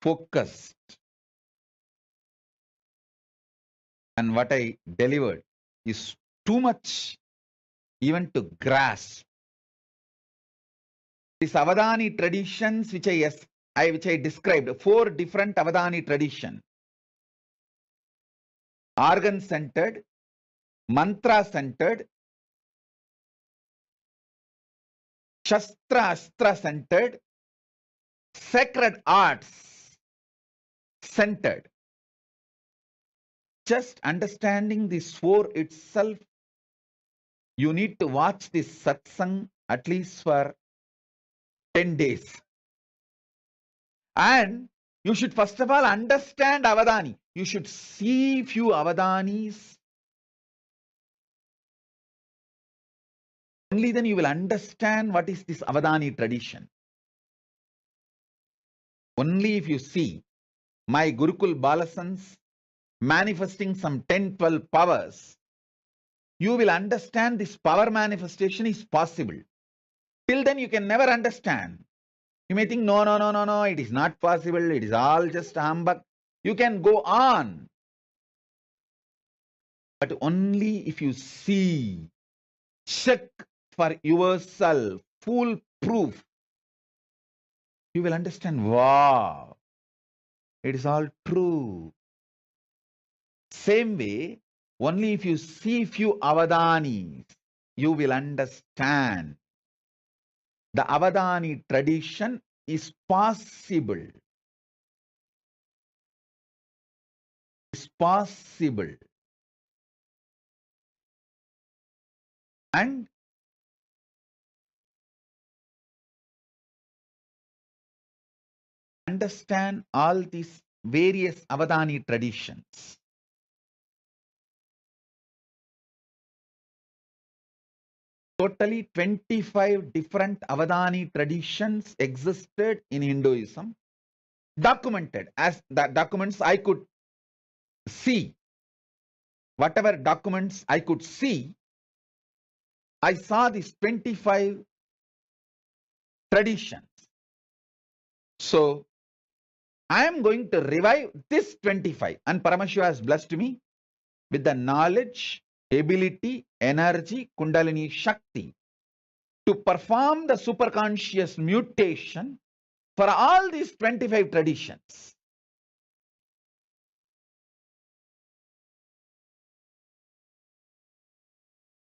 focused, and what I delivered is too much even to grasp. These Avadani traditions which I described, 4 different Avadani traditions. Organ-centered, mantra-centered, Shastra-Astra-centered, sacred arts-centered. Just understanding this 4 itself, you need to watch this satsang at least for 10 days. And you should first of all understand Avadani. You should see few Avadanis. Only then you will understand what is this Avadani tradition. Only if you see my Gurukul Balasans manifesting some 10-12 powers, you will understand this power manifestation is possible. Till then you can never understand. You may think, no, it is not possible. It is all just humbug. You can go on. But only if you see, check for yourself, foolproof, you will understand, wow, it is all true. Same way, only if you see few Avadanis, you will understand. The Avadani tradition is possible. It's possible. And understand all these various Avadani traditions. Totally 25 different Avadani traditions existed in Hinduism, documented as the documents I could see. Whatever documents I could see, I saw these 25 traditions. So I am going to revive this 25, and Paramashiva has blessed me with the knowledge, ability, energy, Kundalini Shakti to perform the superconscious mutation for all these 25 traditions.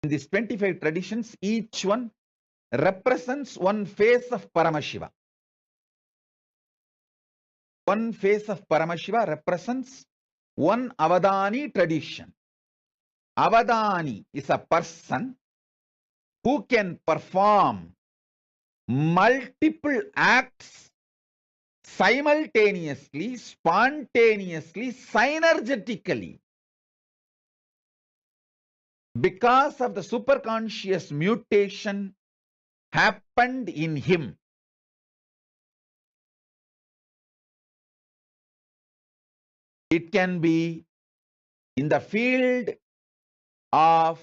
In these 25 traditions, each one represents one face of Paramashiva. One face of Paramashiva represents one Avadani tradition. Avadani is a person who can perform multiple acts simultaneously, spontaneously, synergetically. Because of the superconscious mutation happened in him. It can be in the field of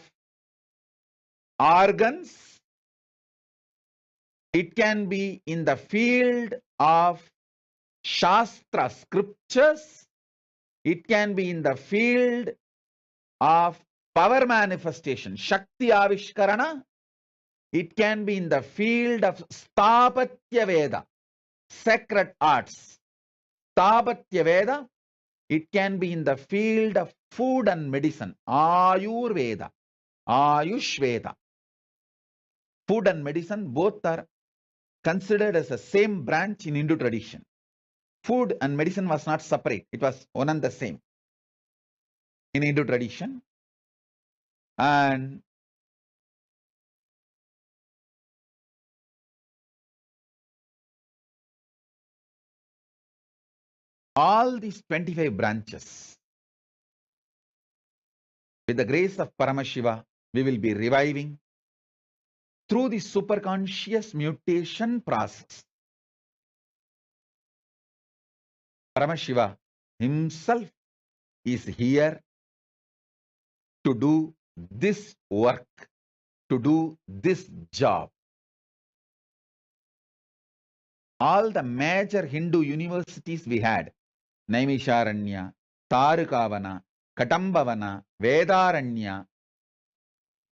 organs. It can be in the field of Shastra scriptures. It can be in the field of power manifestation, Shakti Avishkarana. It can be in the field of Stapatya Veda, sacred arts. Stapatya Veda. It can be in the field of food and medicine, Ayurveda, Ayushveda. Food and medicine both are considered as the same branch in Hindu tradition. Food and medicine was not separate. It was one and the same in Hindu tradition. And all these 25 branches, with the grace of Paramashiva, we will be reviving through the superconscious mutation process. Paramashiva himself is here to do this work, to do this job. All the major Hindu universities we had, Naimisharanya, Tarukavana, Katambavana, Vedaranya,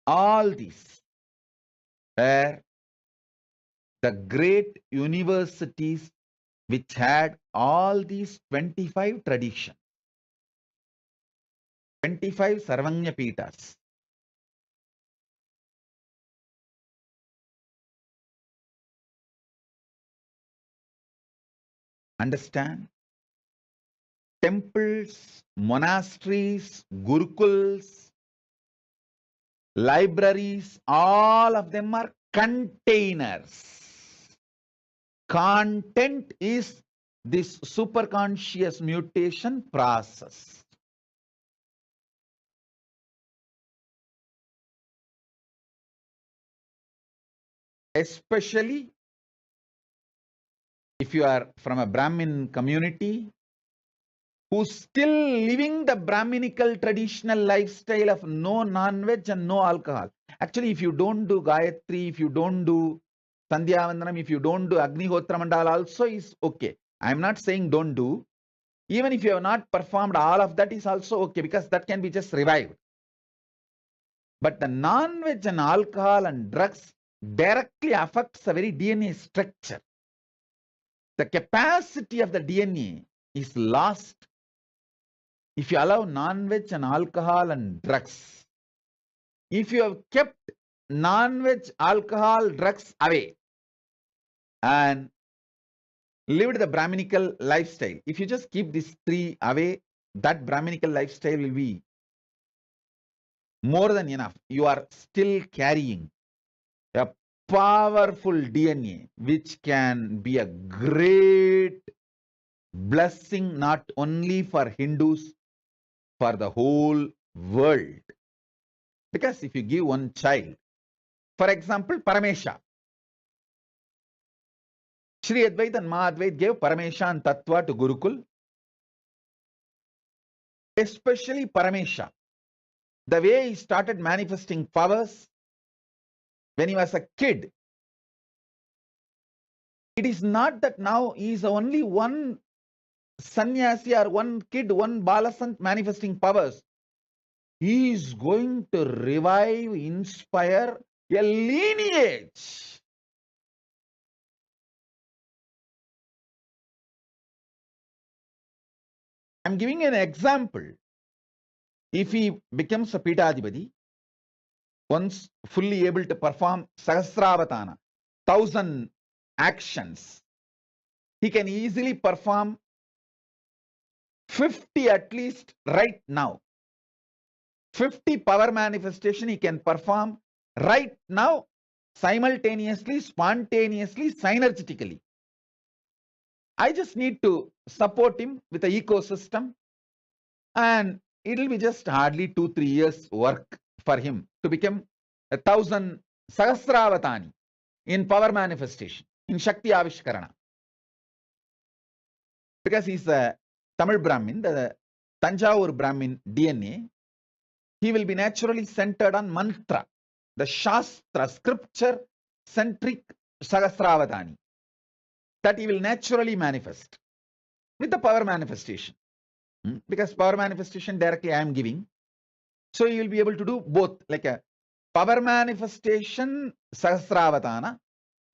all these were the great universities which had all these 25 traditions, 25 Sarvanya Pitas. Understand? Temples, monasteries, gurukuls, libraries, all of them are containers. Content is this superconscious mutation process. Especially if you are from a Brahmin community who's still living the Brahminical traditional lifestyle of no non-veg and no alcohol. Actually, if you don't do Gayatri, if you don't do Sandhya Vandanam, if you don't do Agnihotra Mandala also is okay. I'm not saying don't do. Even if you have not performed all of that is also okay, because that can be just revived. But the non-veg and alcohol and drugs directly affects the very DNA structure. The capacity of the DNA is lost if you allow non-veg and alcohol and drugs. If you have kept non-veg, alcohol, drugs away and lived the Brahminical lifestyle, if you just keep these three away, that Brahminical lifestyle will be more than enough. You are still carrying a powerful DNA which can be a great blessing not only for Hindus, for the whole world. Because if you give one child, for example, Paramesha, Shri Advait and Mahadvait gave Paramesha and Tattva to Gurukul. Especially Paramesha, the way he started manifesting powers when he was a kid. It is not that now he is only one sannyasi or one kid, one balasant manifesting powers. He is going to revive, inspire a lineage. I'm giving an example. If he becomes a Pitadipati, once fully able to perform Sahasravatana, 1000 actions, he can easily perform 50 at least right now. 50 power manifestation he can perform right now, simultaneously, spontaneously, synergetically. I just need to support him with the ecosystem, and it'll be just hardly 2-3 years work for him to become 1,000 Sahasravatani in power manifestation, in Shakti Avishkarana. Because he's a Tamil Brahmin, the Tanjavur Brahmin DNA, he will be naturally centered on mantra, the Shastra, scripture centric Sahasravatani, that he will naturally manifest with the power manifestation. Because power manifestation directly I am giving. So you will be able to do both, like a power manifestation Sahasravatana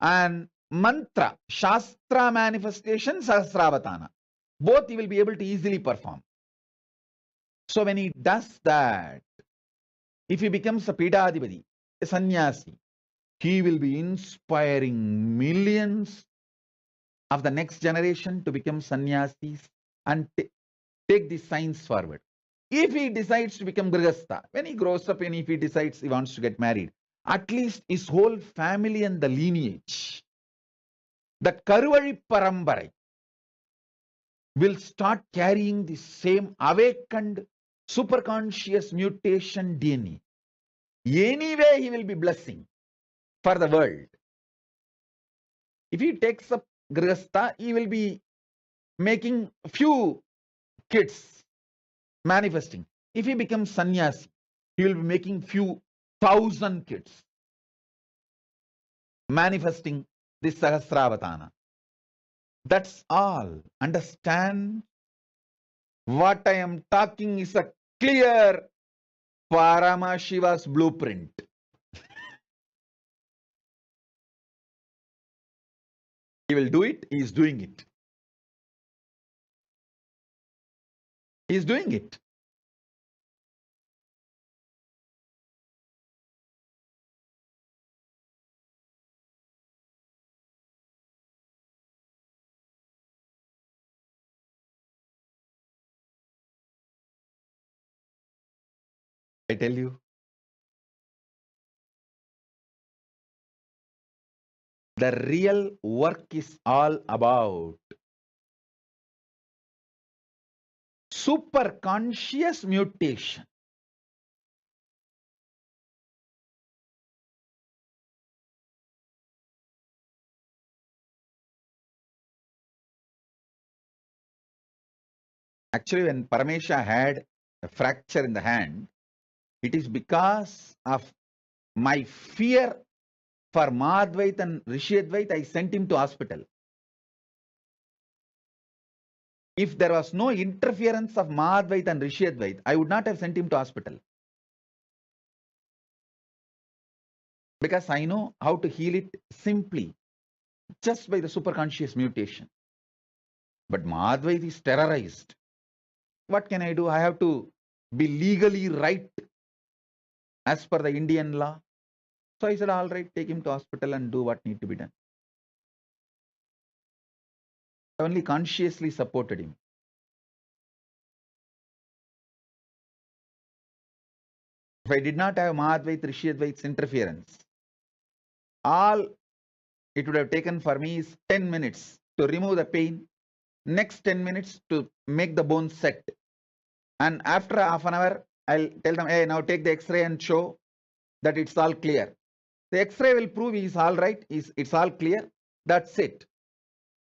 and mantra Shastra manifestation Sahasravatana. Both you will be able to easily perform. So when he does that, if he becomes a Pidadipati, a sannyasi, he will be inspiring millions of the next generation to become sannyasis and take the science forward. If he decides to become Grihastha, when he grows up and if he decides he wants to get married, at least his whole family and the lineage, that Karuvari Parambarai, will start carrying the same awakened superconscious mutation DNA. Anyway, he will be blessing for the world. If he takes up Grihastha, he will be making few kids manifesting. If he becomes sannyasi, he will be making few thousand kids manifesting this Sahasravatana. That's all. Understand? What I am talking is a clear Paramashiva's blueprint. He will do it. He is doing it. He is doing it. I tell you, the real work is all about super conscious mutation. Actually, when Paramesha had a fracture in the hand, it is because of my fear for Madhvait and Rishiyadvait, I sent him to hospital. If there was no interference of Madhvait and Rishiyadvait, I would not have sent him to hospital. Because I know how to heal it simply, just by the superconscious mutation. But Madhvait is terrorized. What can I do? I have to be legally right as per the Indian law. So I said, all right, take him to hospital and do what need to be done. I only consciously supported him. If I did not have Mahadvait, Rishiyadvait's interference, all it would have taken for me is 10 minutes to remove the pain, next 10 minutes to make the bone set. And after half an hour, I'll tell them, hey, now take the X-ray and show that it's all clear. The X-ray will prove he's all right, it's all clear. That's it.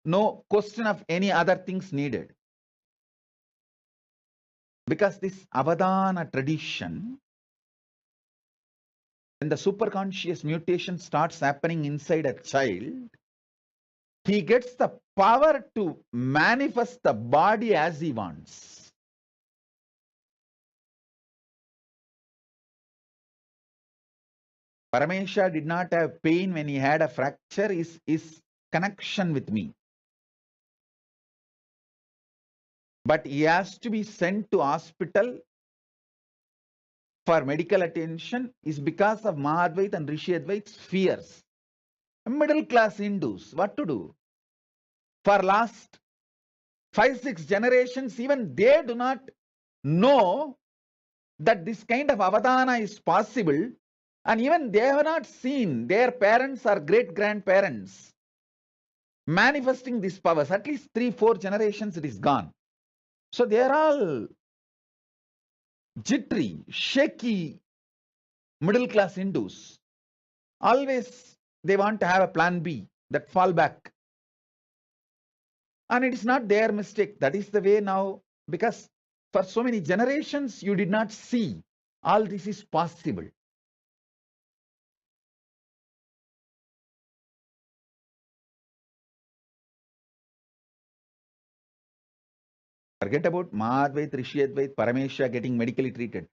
No question of any other things needed. Because this Avadana tradition, when the superconscious mutation starts happening inside a child, he gets the power to manifest the body as he wants. Paramesha did not have pain when he had a fracture, his connection with me. But he has to be sent to hospital for medical attention is because of Mahadvait and Rishiyadvait's fears. Middle class Hindus, what to do? For last 5-6 generations, even they do not know that this kind of avadana is possible, and even they have not seen their parents or great-grandparents manifesting these powers. At least 3-4 generations it is gone. So they are all jittery, shaky, middle-class Hindus. Always they want to have a plan B, that fallback. And it is not their mistake. That is the way now, because for so many generations you did not see all this is possible. Forget about Mahadvait, Rishiyadvait, Parameshwara getting medically treated.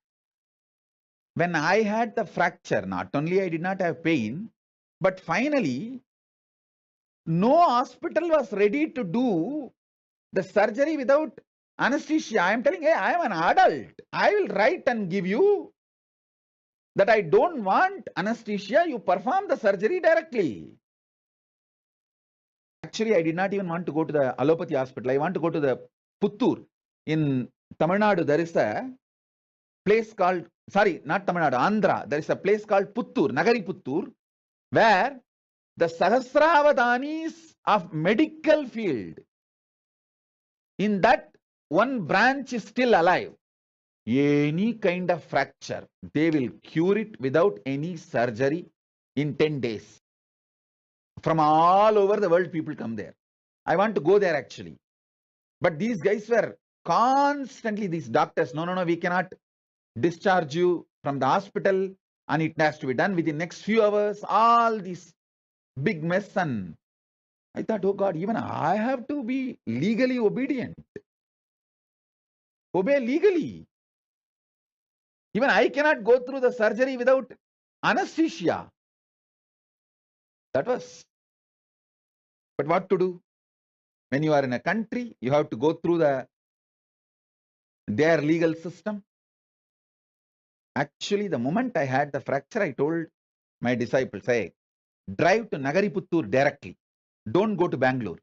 When I had the fracture, not only I did not have pain, but finally, no hospital was ready to do the surgery without anesthesia. I am telling, hey, I am an adult. I will write and give you that I don't want anesthesia. You perform the surgery directly. Actually, I did not even want to go to the allopathy hospital. I want to go to the Puttur in Tamil Nadu. There is a place called, sorry, not Tamil Nadu, Andhra. There is a place called Puttur, Nagari Puttur, where the Sahasravadanis of medical field, in that one branch is still alive. Any kind of fracture, they will cure it without any surgery in 10 days. From all over the world, people come there. I want to go there actually. But these guys were constantly, these doctors, no, we cannot discharge you from the hospital and it has to be done within next few hours. All this big mess. And I thought, oh God, even I have to be legally obedient. Obey legally. Even I cannot go through the surgery without anesthesia. That was. But what to do? When you are in a country, you have to go through their legal system. Actually, the moment I had the fracture, I told my disciples, hey, drive to Nagari Puttur directly. Don't go to Bangalore.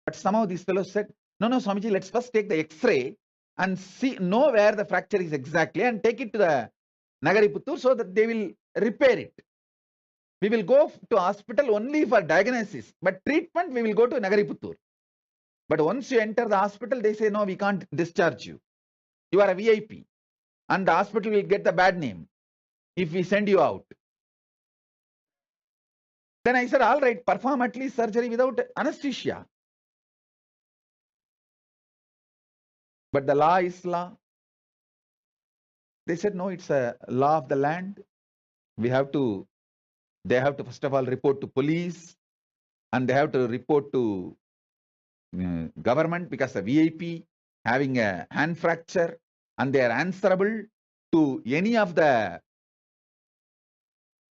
But somehow these fellows said, no, Swamiji, let's first take the X-ray and know where the fracture is exactly and take it to the Nagari Puttur so that they will repair it. We will go to hospital only for diagnosis, but treatment we will go to Nagari Puttur. But once you enter the hospital, they say, no, we can't discharge you. You are a VIP. And the hospital will get the bad name if we send you out. Then I said, all right, perform at least surgery without anesthesia. But the law is law. They said, no, it's a law of the land. They have to first of all report to police, and they have to report to government because a VIP having a hand fracture, and they are answerable to any of the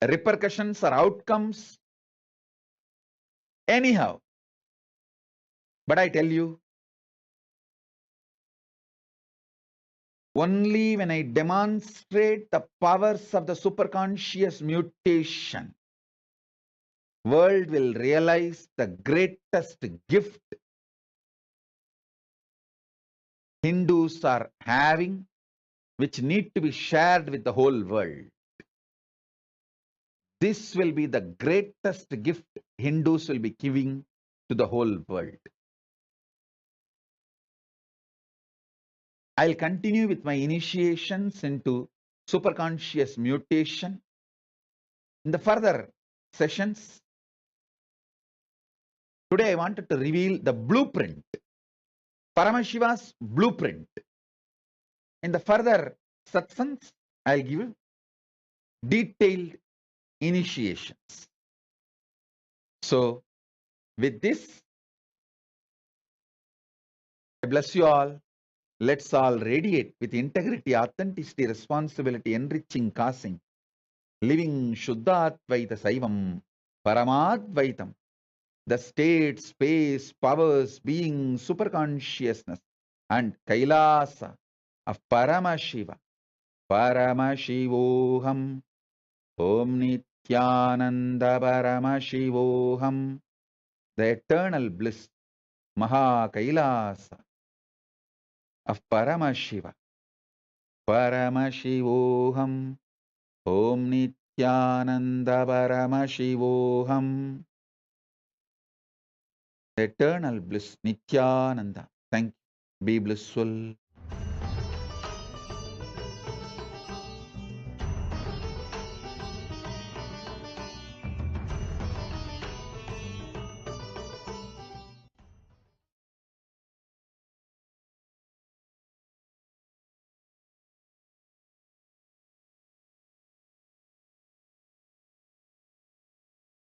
repercussions or outcomes. Anyhow, but I tell you, only when I demonstrate the powers of the superconscious mutation, world will realize the greatest gift Hindus are having, which need to be shared with the whole world. This will be the greatest gift Hindus will be giving to the whole world. I'll continue with my initiations into superconscious mutation in the further sessions. Today I wanted to reveal the blueprint, Paramashiva's blueprint. In the further satsangs, I'll give you detailed initiations. So with this, I bless you all. Let's all radiate with integrity, authenticity, responsibility, enriching, causing, living Shuddhatvaita Saivam, Paramadvaitam, the state, space, powers, being, superconsciousness, and Kailasa of Paramashiva, Paramashivoham, Om Nithyananda Paramashivoham, the eternal bliss, Maha Kailasa. of Paramashiva. Paramashivoham Om Nithyananda Paramashivoham. Eternal bliss, Nithyananda. Thank you. Be blissful.